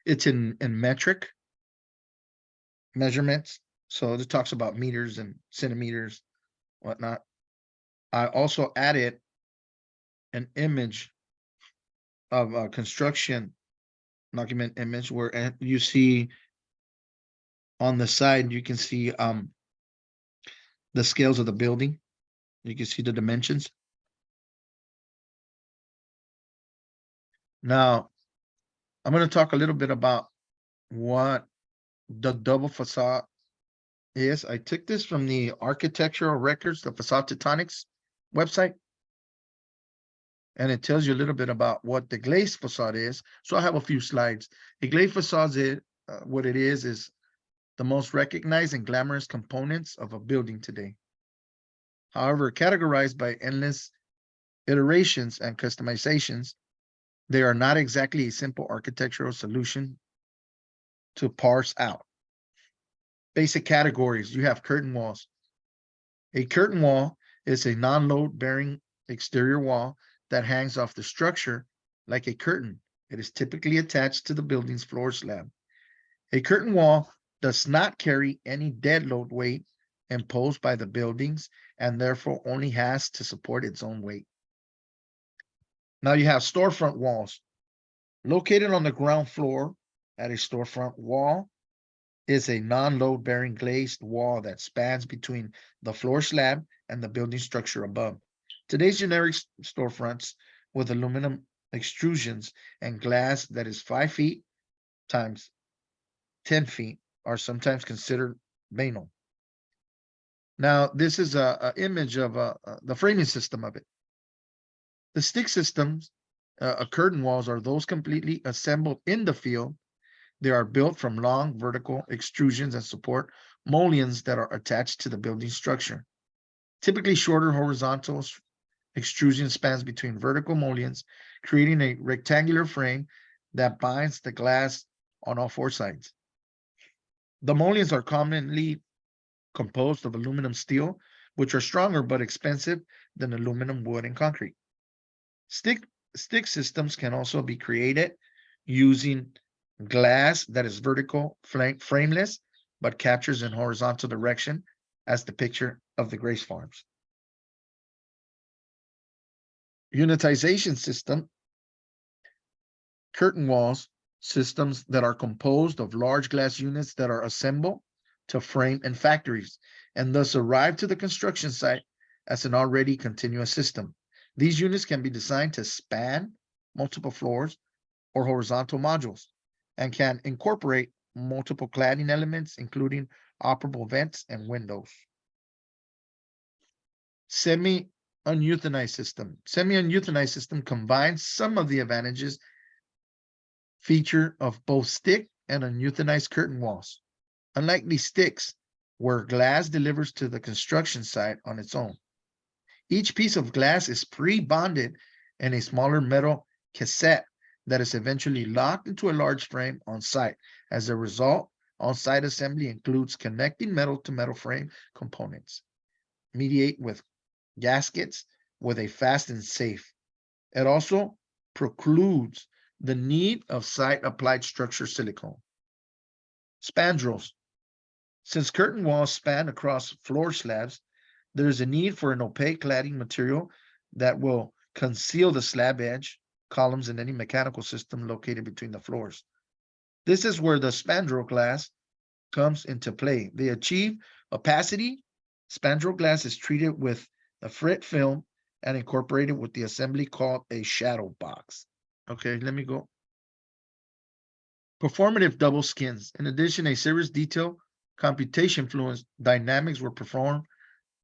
It's in metric measurements. So it talks about meters and centimeters, whatnot. I also added an image of a construction document image where you see on the side, you can see the scales of the building. You can see the dimensions. Now, I'm going to talk a little bit about what the double facade is. I took this from the Architectural Records, the Facade Tectonics website. And it tells you a little bit about what the glazed facade is. So I have a few slides. A glazed facade is what it is the most recognized and glamorous components of a building today. However, categorized by endless iterations and customizations, they are not exactly a simple architectural solution to parse out. Basic categories, you have curtain walls. A curtain wall is a non-load bearing exterior wall that hangs off the structure like a curtain. It is typically attached to the building's floor slab. A curtain wall does not carry any dead load weight imposed by the buildings and therefore only has to support its own weight. Now you have storefront walls. Located on the ground floor at a storefront wall is a non-load bearing glazed wall that spans between the floor slab and the building structure above. Today's generic storefronts with aluminum extrusions and glass that is 5 feet times 10 feet are sometimes considered banal. Now, this is an image of the framing system of it. The stick systems, curtain walls are those completely assembled in the field. They are built from long vertical extrusions and support mullions that are attached to the building structure. Typically shorter horizontal extrusion spans between vertical mullions, creating a rectangular frame that binds the glass on all 4 sides. The mullions are commonly composed of aluminum steel, which are stronger but expensive than aluminum, wood, and concrete. Stick systems can also be created using glass that is vertical frameless, but captures in horizontal direction, as the picture of the Grace Farms. Unitization system, curtain walls, systems that are composed of large glass units that are assembled to frame in factories and thus arrive to the construction site as an already continuous system. These units can be designed to span multiple floors or horizontal modules and can incorporate multiple cladding elements, including operable vents and windows. Semi-unuthanized system. Semi-unuthanized system combines some of the advantages feature of both stick and unuthanized curtain walls. Unlike these sticks, where glass delivers to the construction site on its own, each piece of glass is pre-bonded in a smaller metal cassette that is eventually locked into a large frame on site. As a result, on-site assembly includes connecting metal to metal frame components, mediate with gaskets with a fastened safe. It also precludes the need of site-applied structure silicone. Spandrels. Since curtain walls span across floor slabs, there is a need for an opaque cladding material that will conceal the slab edge, columns, and any mechanical system located between the floors. This is where the spandrel glass comes into play. They achieve opacity. Spandrel glass is treated with a frit film and incorporated with the assembly called a shadow box. Okay, let me go. Performative double skins. In addition, a series detail computation fluence dynamics were performed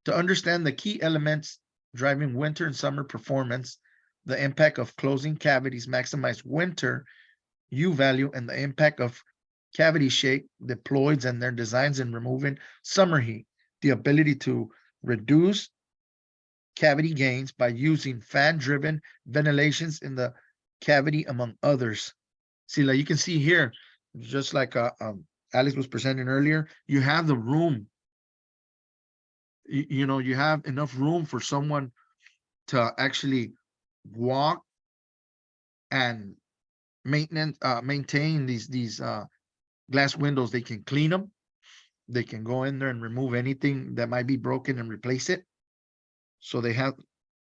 to understand the key elements driving winter and summer performance, the impact of closing cavities maximize winter U value, and the impact of cavity shape diploids and their designs in removing summer heat, the ability to reduce cavity gains by using fan-driven ventilations in the cavity, among others. See, like you can see here, just like Alex was presenting earlier, you have the room. You know, you have enough room for someone to actually walk and maintain these glass windows. They can clean them. They can go in there and remove anything that might be broken and replace it. So they have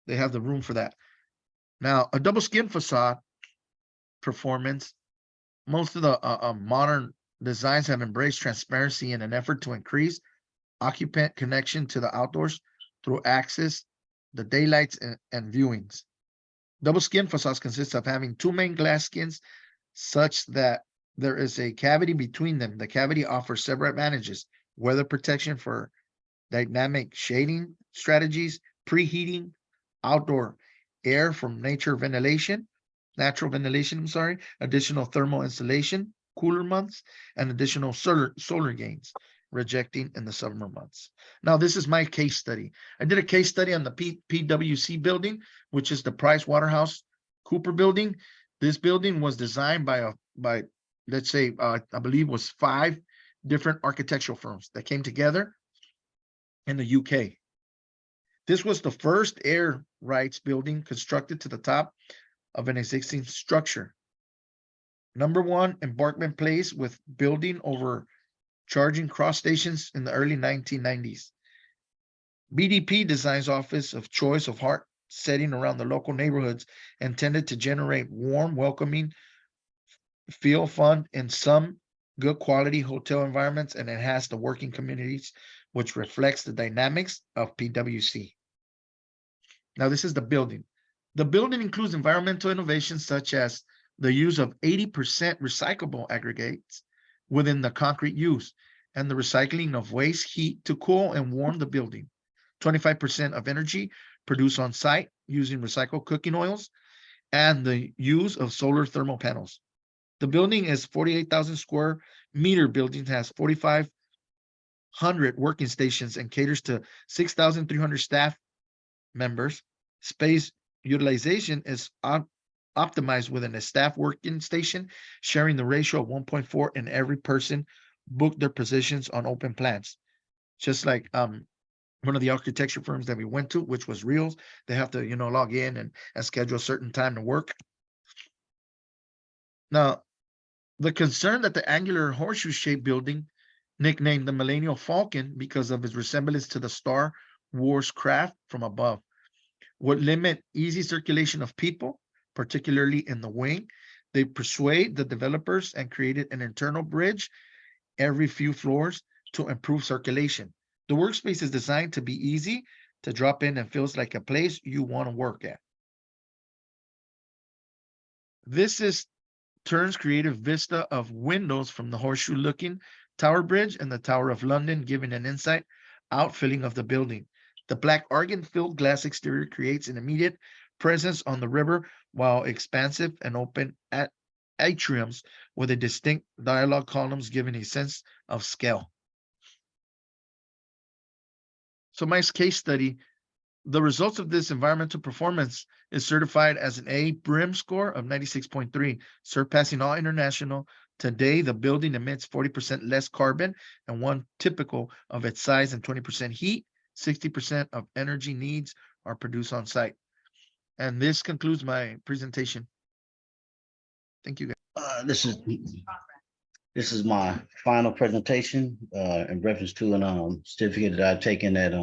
the room for that. Now, a double skin facade performance. Most of the modern designs have embraced transparency in an effort to increase occupant connection to the outdoors through access, the daylights, and viewings. Double skin facades consists of having two main glass skins such that there is a cavity between them. The cavity offers several advantages: weather protection for dynamic shading strategies, preheating, outdoor air from natural ventilation, I'm sorry, additional thermal insulation, cooler months, and additional solar gains, rejecting in the summer months. Now, this is my case study. I did a case study on the PwC building, which is the Price Waterhouse Cooper building. This building was designed by let's say, I believe was 5 different architectural firms that came together in the UK. This was the first air rights building constructed to the top of an existing structure. Number 1, Embarkment Place, with building over charging cross stations in the early 1990s. BDP designs office of choice of heart setting around the local neighborhoods, intended to generate warm, welcoming, feel fun in some good quality hotel environments and enhance the working communities, which reflects the dynamics of PwC. Now, this is the building. The building includes environmental innovations such as the use of 80% recyclable aggregates within the concrete use, and the recycling of waste heat to cool and warm the building. 25% of energy produced on site using recycled cooking oils, and the use of solar thermal panels. The building is 48,000 square meter building, has 4,500 working stations and caters to 6,300 staff members. Space utilization is optimized within a staff working station, sharing the ratio of 1.4, and every person booked their positions on open plans. Just like one of the architecture firms that we went to, which was Reels, they have to, log in and schedule a certain time to work. Now, the concern that the angular horseshoe-shaped building, nicknamed the Millennial Falcon because of its resemblance to the Star Wars craft from above, would limit easy circulation of people, particularly in the wing. They persuade the developers and created an internal bridge every few floors to improve circulation. The workspace is designed to be easy to drop in and feels like a place you want to work at. This is Turn's creative vista of windows from the horseshoe-looking Tower Bridge and the Tower of London, giving an inside out feeling of the building. The black argon-filled glass exterior creates an immediate presence on the river, while expansive and open atriums with a distinct dialogue columns giving a sense of scale. So my case study, the results of this environmental performance is certified as an A BRIM score of 96.3, surpassing all international. Today, the building emits 40% less carbon and one typical of its size, and 20% heat. 60% of energy needs are produced on site. And this concludes my presentation. Thank you, guys. This is my final presentation in reference to an certificate that I've taken at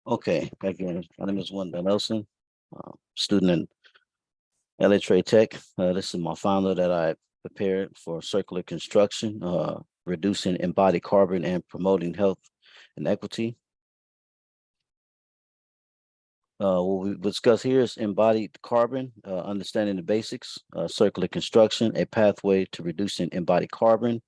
okay, again, my name is Wendell Nelson, student at LATTC. This is my final that I prepared for circular construction, reducing embodied carbon and promoting health and equity. What we discuss here is embodied carbon, understanding the basics, circular construction, a pathway to reducing embodied carbon,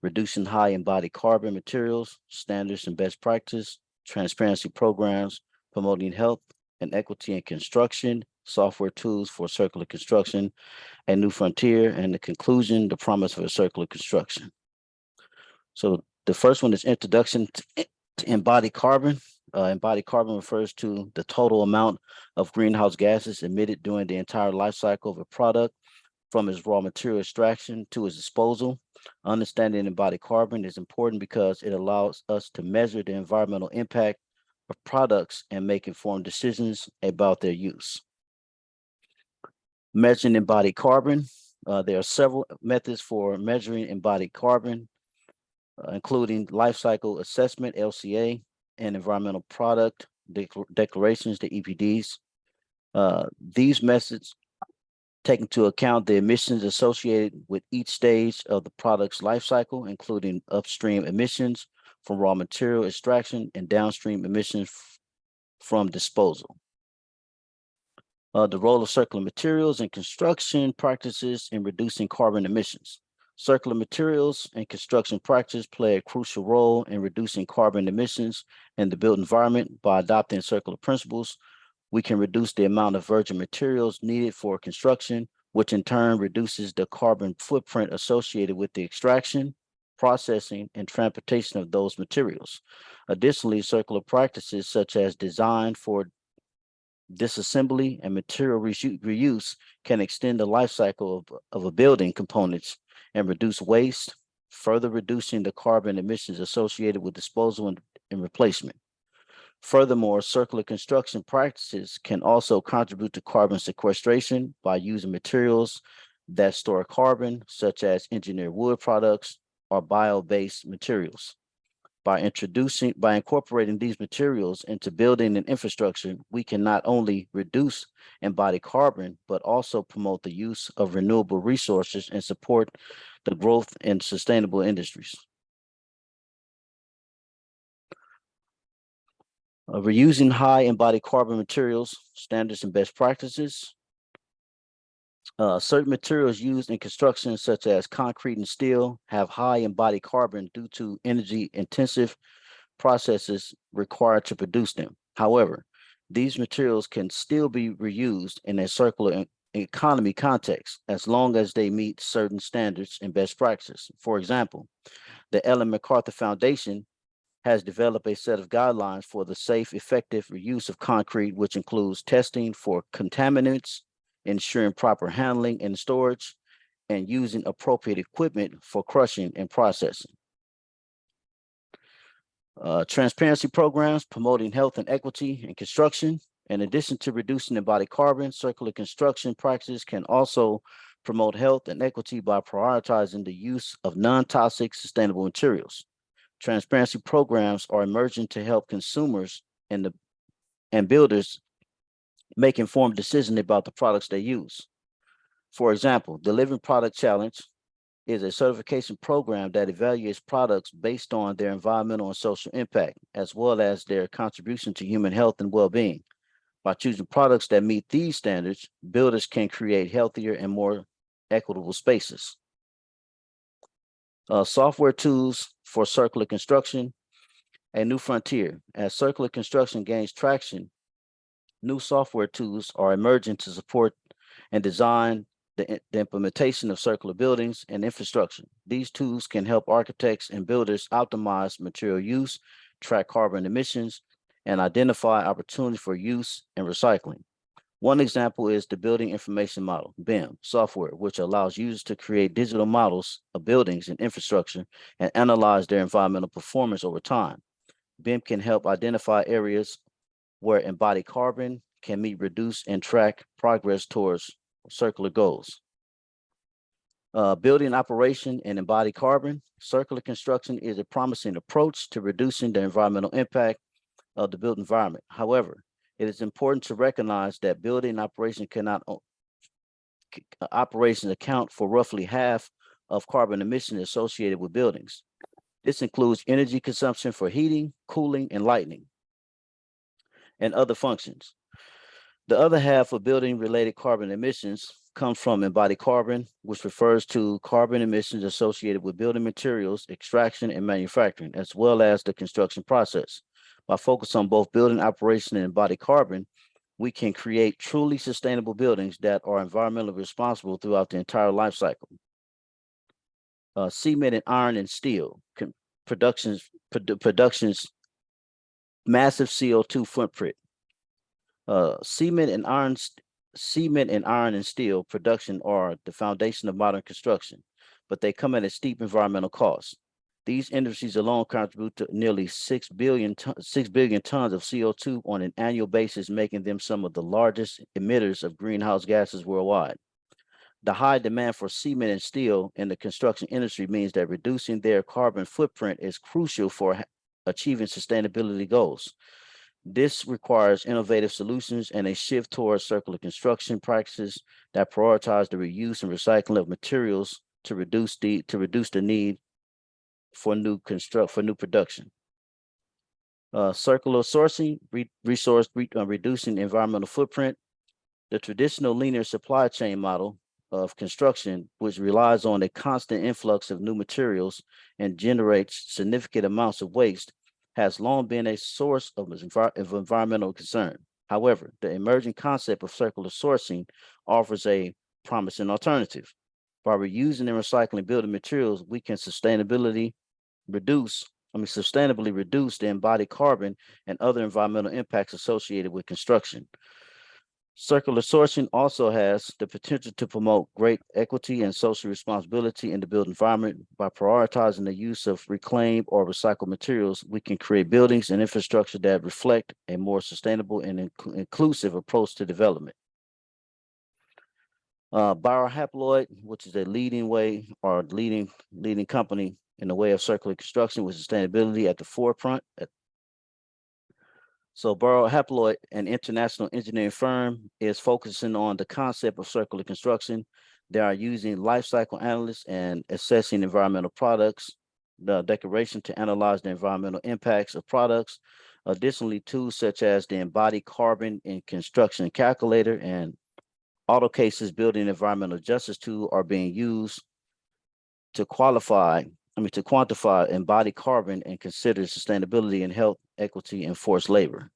reducing high embodied carbon materials, standards and best practice, transparency programs, promoting health and equity in construction, software tools for circular construction, a new frontier, and the conclusion, the promise for circular construction. So the first one is introduction to embodied carbon. Embodied carbon refers to the total amount of greenhouse gases emitted during the entire life cycle of a product, from its raw material extraction to its disposal. Understanding embodied carbon is important because it allows us to measure the environmental impact of products and make informed decisions about their use. Measuring embodied carbon. There are several methods for measuring embodied carbon, including life cycle assessment, LCA, and environmental product declarations, the EPDs. These methods take into account the emissions associated with each stage of the product's life cycle, including upstream emissions from raw material extraction and downstream emissions from disposal. The role of circular materials and construction practices in reducing carbon emissions. Circular materials and construction practices play a crucial role in reducing carbon emissions in the built environment. By adopting circular principles, we can reduce the amount of virgin materials needed for construction, which in turn reduces the carbon footprint associated with the extraction, processing, and transportation of those materials. Additionally, circular practices such as design for disassembly and material reuse can extend the life cycle of a building components and reduce waste, further reducing the carbon emissions associated with disposal and replacement. Furthermore, circular construction practices can also contribute to carbon sequestration by using materials that store carbon, such as engineered wood products or bio-based materials. By incorporating these materials into building and infrastructure, we can not only reduce embodied carbon, but also promote the use of renewable resources and support the growth in sustainable industries. Reusing high embodied carbon materials, standards and best practices. Certain materials used in construction, such as concrete and steel, have high embodied carbon due to energy intensive processes required to produce them. However, these materials can still be reused in a circular economy context as long as they meet certain standards and best practices. For example, the Ellen MacArthur Foundation has developed a set of guidelines for the safe, effective reuse of concrete, which includes testing for contaminants, ensuring proper handling and storage, and using appropriate equipment for crushing and processing. Transparency programs promoting health and equity in construction. In addition to reducing embodied carbon, circular construction practices can also promote health and equity by prioritizing the use of non-toxic sustainable materials. Transparency programs are emerging to help consumers and builders make informed decisions about the products they use. For example, the Living Product Challenge is a certification program that evaluates products based on their environmental and social impact, as well as their contribution to human health and well-being. By choosing products that meet these standards, builders can create healthier and more equitable spaces. Software tools for circular construction, a new frontier. As circular construction gains traction, new software tools are emerging to support and design the implementation of circular buildings and infrastructure. These tools can help architects and builders optimize material use, track carbon emissions, and identify opportunities for use and recycling. One example is the Building Information Model, BIM, software, which allows users to create digital models of buildings and infrastructure and analyze their environmental performance over time. BIM can help identify areas where embodied carbon can be reduced and track progress towards circular goals. Building operation and embodied carbon. Circular construction is a promising approach to reducing the environmental impact of the built environment. However, it is important to recognize that building operations account for roughly half of carbon emissions associated with buildings. This includes energy consumption for heating, cooling, and lighting, and other functions. The other half of building-related carbon emissions comes from embodied carbon, which refers to carbon emissions associated with building materials, extraction, and manufacturing, as well as the construction process. By focusing on both building operation and embodied carbon, we can create truly sustainable buildings that are environmentally responsible throughout the entire life cycle. Cement and iron and steel production's massive CO2 footprint. Cement and iron and steel production are the foundation of modern construction, but they come at a steep environmental cost. These industries alone contribute to nearly 6 billion tons of CO2 on an annual basis, making them some of the largest emitters of greenhouse gases worldwide. The high demand for cement and steel in the construction industry means that reducing their carbon footprint is crucial for achieving sustainability goals. This requires innovative solutions and a shift towards circular construction practices that prioritize the reuse and recycling of materials to reduce the need for new production. Circular sourcing, reducing environmental footprint. The traditional linear supply chain model of construction, which relies on a constant influx of new materials and generates significant amounts of waste, has long been a source of environmental concern. However, the emerging concept of circular sourcing offers a promising alternative. By reusing and recycling building materials, we can sustainably reduce the embodied carbon and other environmental impacts associated with construction. Circular sourcing also has the potential to promote great equity and social responsibility in the built environment. By prioritizing the use of reclaimed or recycled materials, we can create buildings and infrastructure that reflect a more sustainable and inclusive approach to development. Biohaploid, which is a leading company in the way of circular construction with sustainability at the forefront. So Biohaploid, an international engineering firm, is focusing on the concept of circular construction. They are using life cycle analysts and assessing environmental products, the declaration to analyze the environmental impacts of products. Additionally, tools such as the embodied carbon in construction calculator and AutoCase's building environmental justice tool are being used to quantify embodied carbon and consider sustainability and health, equity, and forced labor.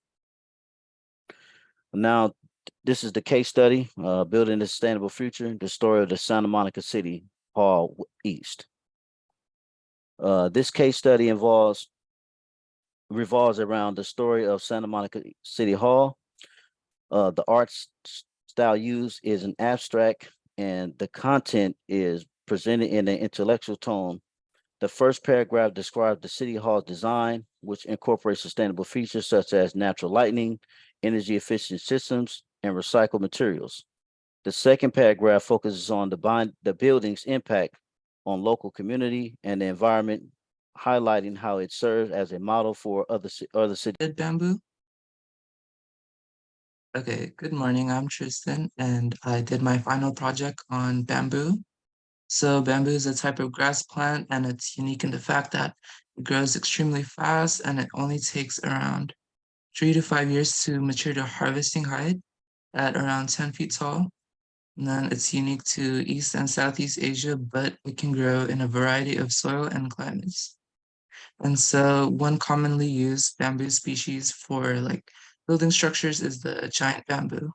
Now, this is the case study, Building a Sustainable Future, the story of the Santa Monica City Hall East. This case study revolves around the story of Santa Monica City Hall. The art style used is an abstract, and the content is presented in an intellectual tone. The first paragraph describes the City Hall's design, which incorporates sustainable features such as natural lighting, energy efficient systems, and recycled materials. The second paragraph focuses on the building's impact on local community and the environment, highlighting how it serves as a model for other cities. Bamboo. Okay, good morning. I'm Tristan, and I did my final project on bamboo. So bamboo is a type of grass plant, and it's unique in the fact that it grows extremely fast, and it only takes around 3 to 5 years to mature to harvesting height at around 10 feet tall. And then it's unique to East and Southeast Asia, but it can grow in a variety of soil and climates. And so one commonly used bamboo species for like building structures is the giant bamboo.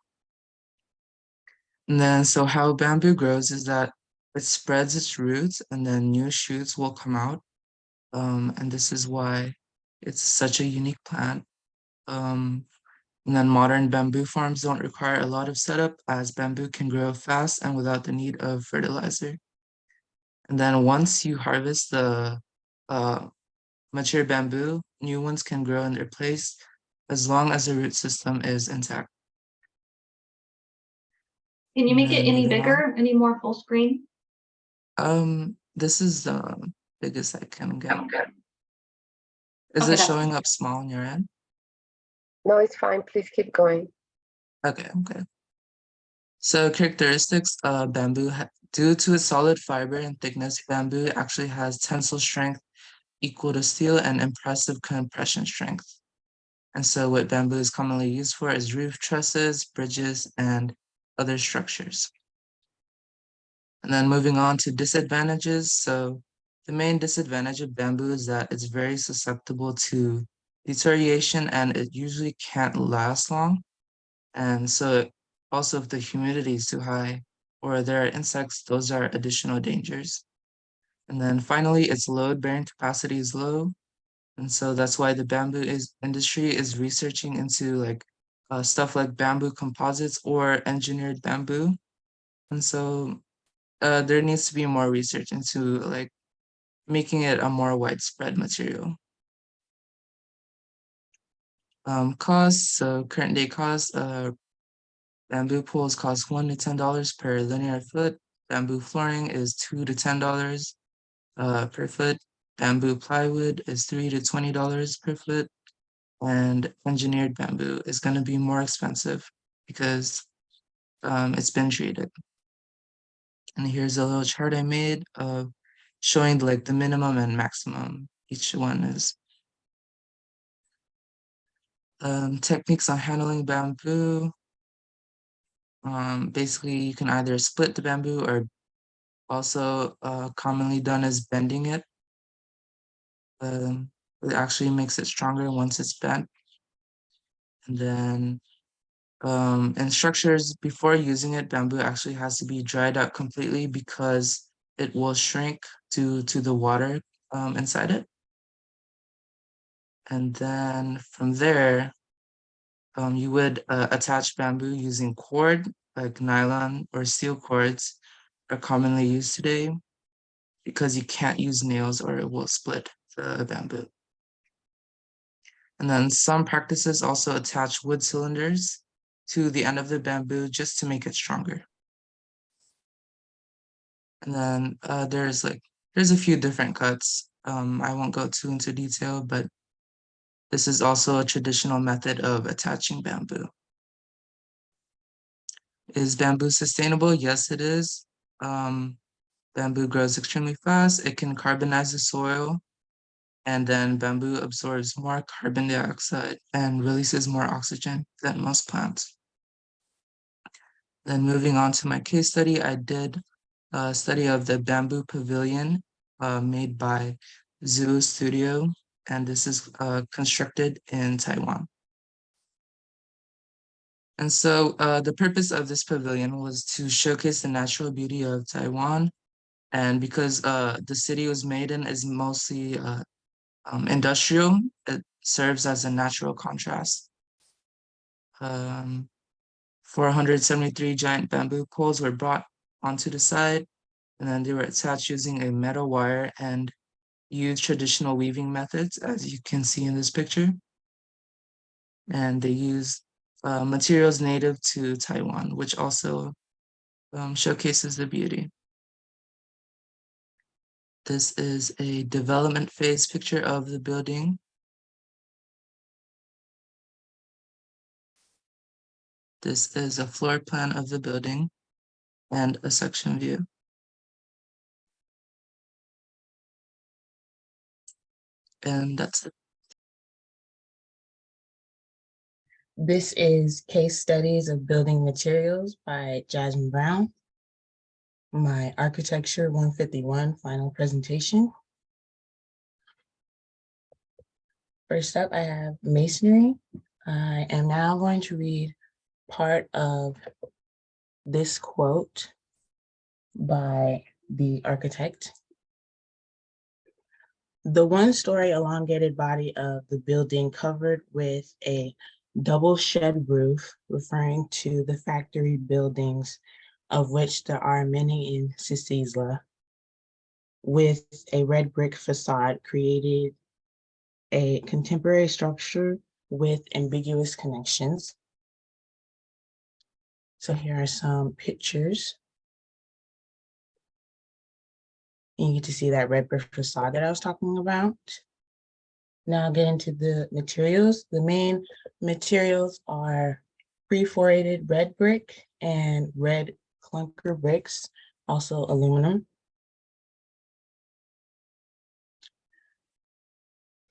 And then so how bamboo grows is that it spreads its roots and then new shoots will come out. And this is why it's such a unique plant. And then modern bamboo farms don't require a lot of setup as bamboo can grow fast and without the need of fertilizer. And then once you harvest the mature bamboo, new ones can grow in their place as long as the root system is intact. Can you make it And any moving on. bigger, any more full screen? This is the biggest I can get. Is Okay, it that's showing up small on your end? No, it's fine. Please keep going. Okay. So characteristics of bamboo, due to its solid fiber and thickness, bamboo actually has tensile strength equal to steel and impressive compression strength. And so what bamboo is commonly used for is roof trusses, bridges, and other structures. And then moving on to disadvantages. So the main disadvantage of bamboo is that it's very susceptible to deterioration and it usually can't last long. And so also if the humidity is too high or there are insects, those are additional dangers. And then finally, its load bearing capacity is low. And so that's why the bamboo industry is researching into like stuff like bamboo composites or engineered bamboo. And so there needs to be more research into like making it a more widespread material. Costs, so current day costs, bamboo poles cost $1 to $10 per linear foot. Bamboo flooring is $2 to $10 per foot. Bamboo plywood is $3 to $20 per foot. and engineered bamboo is going to be more expensive because it's been treated. And here's a little chart I made of showing like the minimum and maximum each one is. Techniques on handling bamboo. Basically, you can either split the bamboo or also commonly done is bending it. It actually makes it stronger once it's bent. And then in structures, before using it, bamboo actually has to be dried out completely because it will shrink to the water inside it. And then from there, you would attach bamboo using cord, like nylon or steel cords are commonly used today because you can't use nails or it will split the bamboo. And then some practices also attach wood cylinders to the end of the bamboo just to make it stronger. And then there's a few different cuts. I won't go too into detail, but this is also a traditional method of attaching bamboo. Is bamboo sustainable? Yes, it is. Bamboo grows extremely fast. It can carbonize the soil, and then bamboo absorbs more carbon dioxide and releases more oxygen than most plants. Then moving on to my case study, I did a study of the bamboo pavilion made by Zoo Studio, and this is constructed in Taiwan. And so the purpose of this pavilion was to showcase the natural beauty of Taiwan. And because the city was made in is mostly industrial, it serves as a natural contrast. 473 giant bamboo poles were brought onto the site, and then they were attached using a metal wire and used traditional weaving methods, as you can see in this picture. And they used materials native to Taiwan, which also showcases the beauty. This is a development phase picture of the building. This is a floor plan of the building and a section view. And that's it. This is Case Studies of Building Materials by Jasmine Brown. My Architecture 151 final presentation. First up, I have masonry. I am now going to read part of this quote by the architect. The one-story elongated body of the building covered with a double shed roof, referring to the factory buildings of which there are many in Sisla, with a red brick facade, created a contemporary structure with ambiguous connections. So here are some pictures. And you get to see that red brick facade that I was talking about. Now I'll get into the materials. The main materials are perforated red brick and red clunker bricks, also aluminum.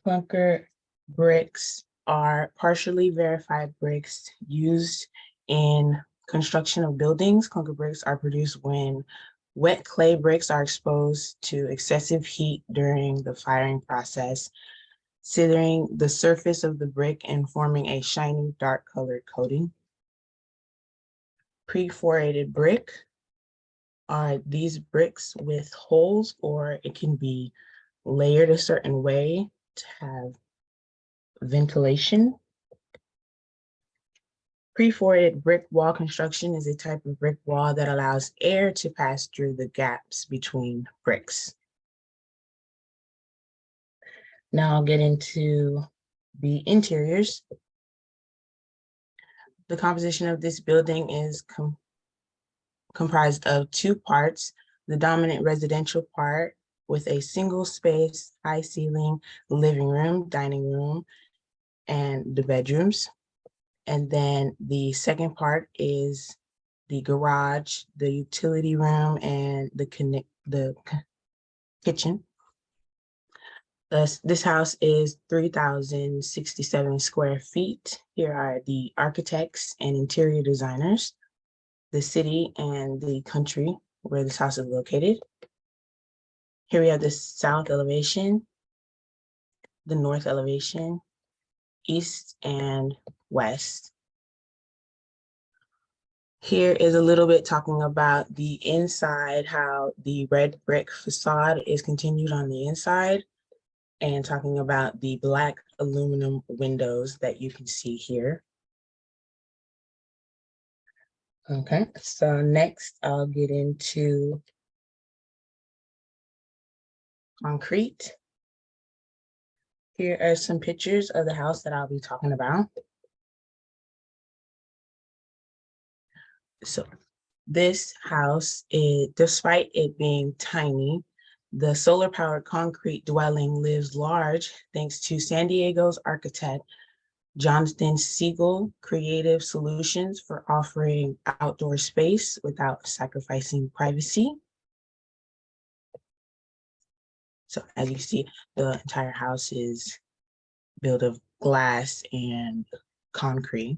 Clunker bricks are partially verified bricks used in construction of buildings. Clunker bricks are produced when wet clay bricks are exposed to excessive heat during the firing process, sithering the surface of the brick and forming a shiny dark colored coating. Perforated brick are these bricks with holes, or it can be layered a certain way to have ventilation. Perforated brick wall construction is a type of brick wall that allows air to pass through the gaps between bricks. Now I'll get into the interiors. The composition of this building is comprised of two parts: the dominant residential part with a single space, high ceiling living room, dining room, and the bedrooms. And then the second part is the garage, the utility room, and the kitchen. This house is 3,067 square feet. Here are the architects and interior designers, the city and the country where this house is located. Here we have the south elevation, the north elevation, east and west. Here is a little bit talking about the inside, how the red brick facade is continued on the inside, and talking about the black aluminum windows that you can see here. Okay, so next I'll get into concrete. Here are some pictures of the house that I'll be talking about. So this house, despite it being tiny, the solar powered concrete dwelling lives large thanks to San Diego's architect, Jonathan Siegel Creative Solutions, for offering outdoor space without sacrificing privacy. So as you see, the entire house is built of glass and concrete.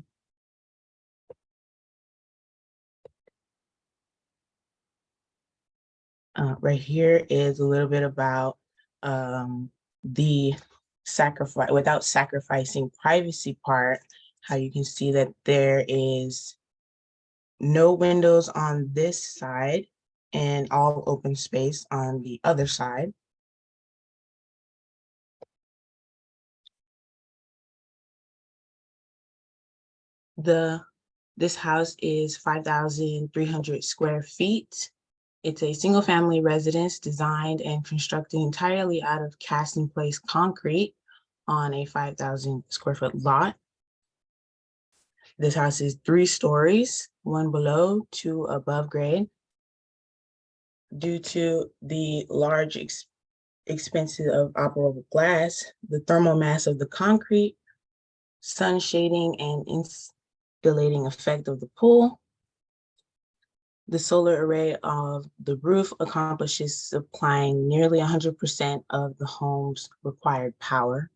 Right here is a little bit about the sacrifice, without sacrificing privacy part, how you can see that there is no windows on this side and all open space on the other side. This house is 5,300 square feet. It's a single family residence designed and constructed entirely out of cast in place concrete on a 5,000 square foot lot. This house is 3 stories, 1 below, 2 above grade. Due to the large expenses of operable glass, the thermal mass of the concrete, sun shading and insulating effect of the pool, the solar array of the roof accomplishes supplying nearly 100% of the home's required power.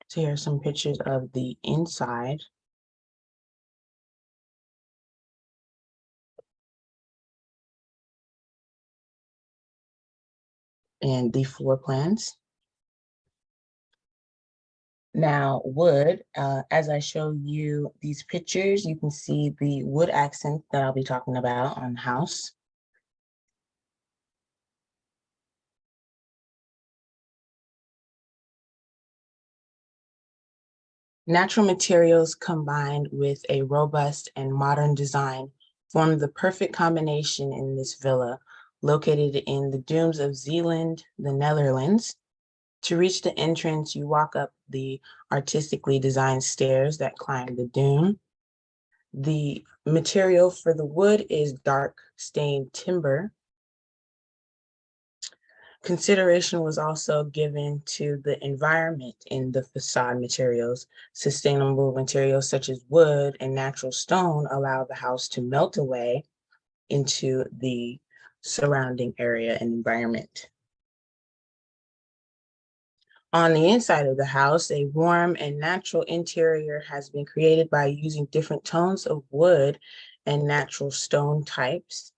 So here are some pictures of the inside. And the floor plans. Now wood, as I show you these pictures, you can see the wood accent that I'll be talking about on the house. Natural materials combined with a robust and modern design form the perfect combination in this villa, located in the dunes of Zeeland, the Netherlands. To reach the entrance, you walk up the artistically designed stairs that climb the dune. The material for the wood is dark stained timber. Consideration was also given to the environment in the facade materials. Sustainable materials such as wood and natural stone allow the house to melt away into the surrounding area and environment. On the inside of the house, a warm and natural interior has been created by using different tones of wood and natural stone types.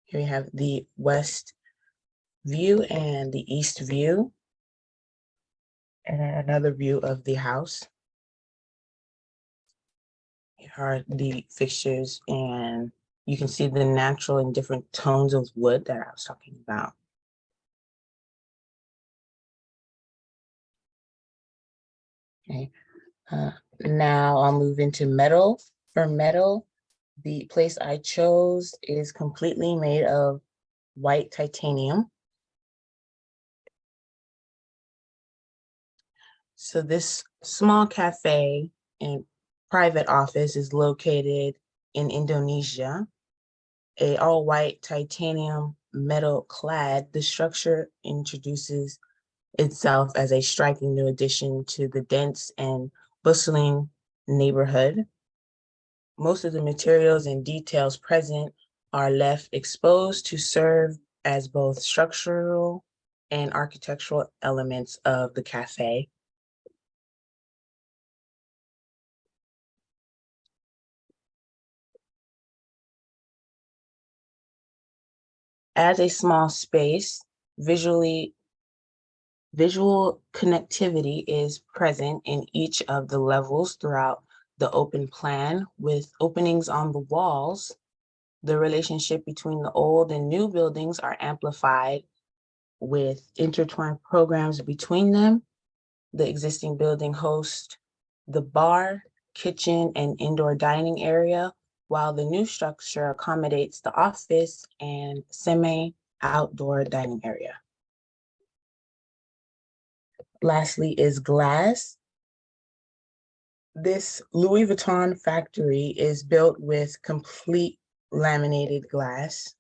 Here we have the west view and the east view, and another view of the house. Here are the fixtures, and you can see the natural and different tones of wood that I was talking about. Okay, now I'll move into metal. For metal, the place I chose is completely made of white titanium. So this small cafe and private office is located in Indonesia. A all-white titanium metal clad, the structure introduces itself as a striking new addition to the dense and bustling neighborhood. Most of the materials and details present are left exposed to serve as both structural and architectural elements of the cafe. As a small space, visual connectivity is present in each of the levels throughout the open plan, with openings on the walls. The relationship between the old and new buildings are amplified with intertwined programs between them. The existing building hosts the bar, kitchen, and indoor dining area, while the new structure accommodates the office and semi-outdoor dining area. Lastly is glass. This Louis Vuitton factory is built with complete laminated glass.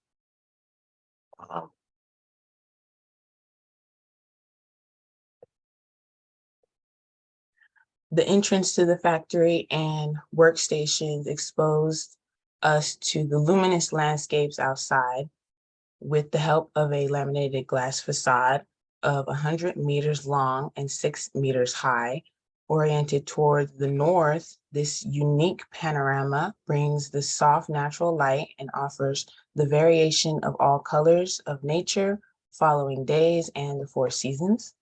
The entrance to the factory and workstations exposed us to the luminous landscapes outside with the help of a laminated glass facade of 100 meters long and 6 meters high. Oriented towards the north, this unique panorama brings the soft natural light and offers the variation of all colors of nature, following days and the 4 seasons.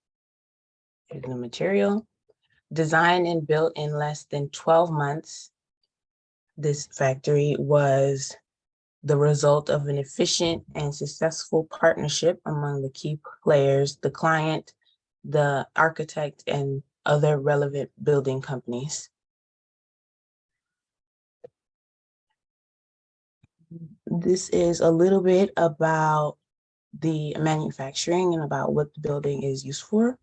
Here's the material. Designed and built in less than 12 months, this factory was the result of an efficient and successful partnership among the key players, the client, the architect, and other relevant building companies. This is a little bit about the manufacturing and about what the building is used for.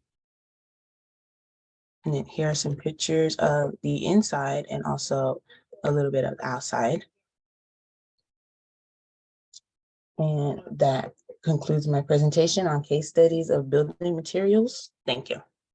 And then here are some pictures of the inside and also a little bit of the outside. And that concludes my presentation on case studies of building materials. Thank you.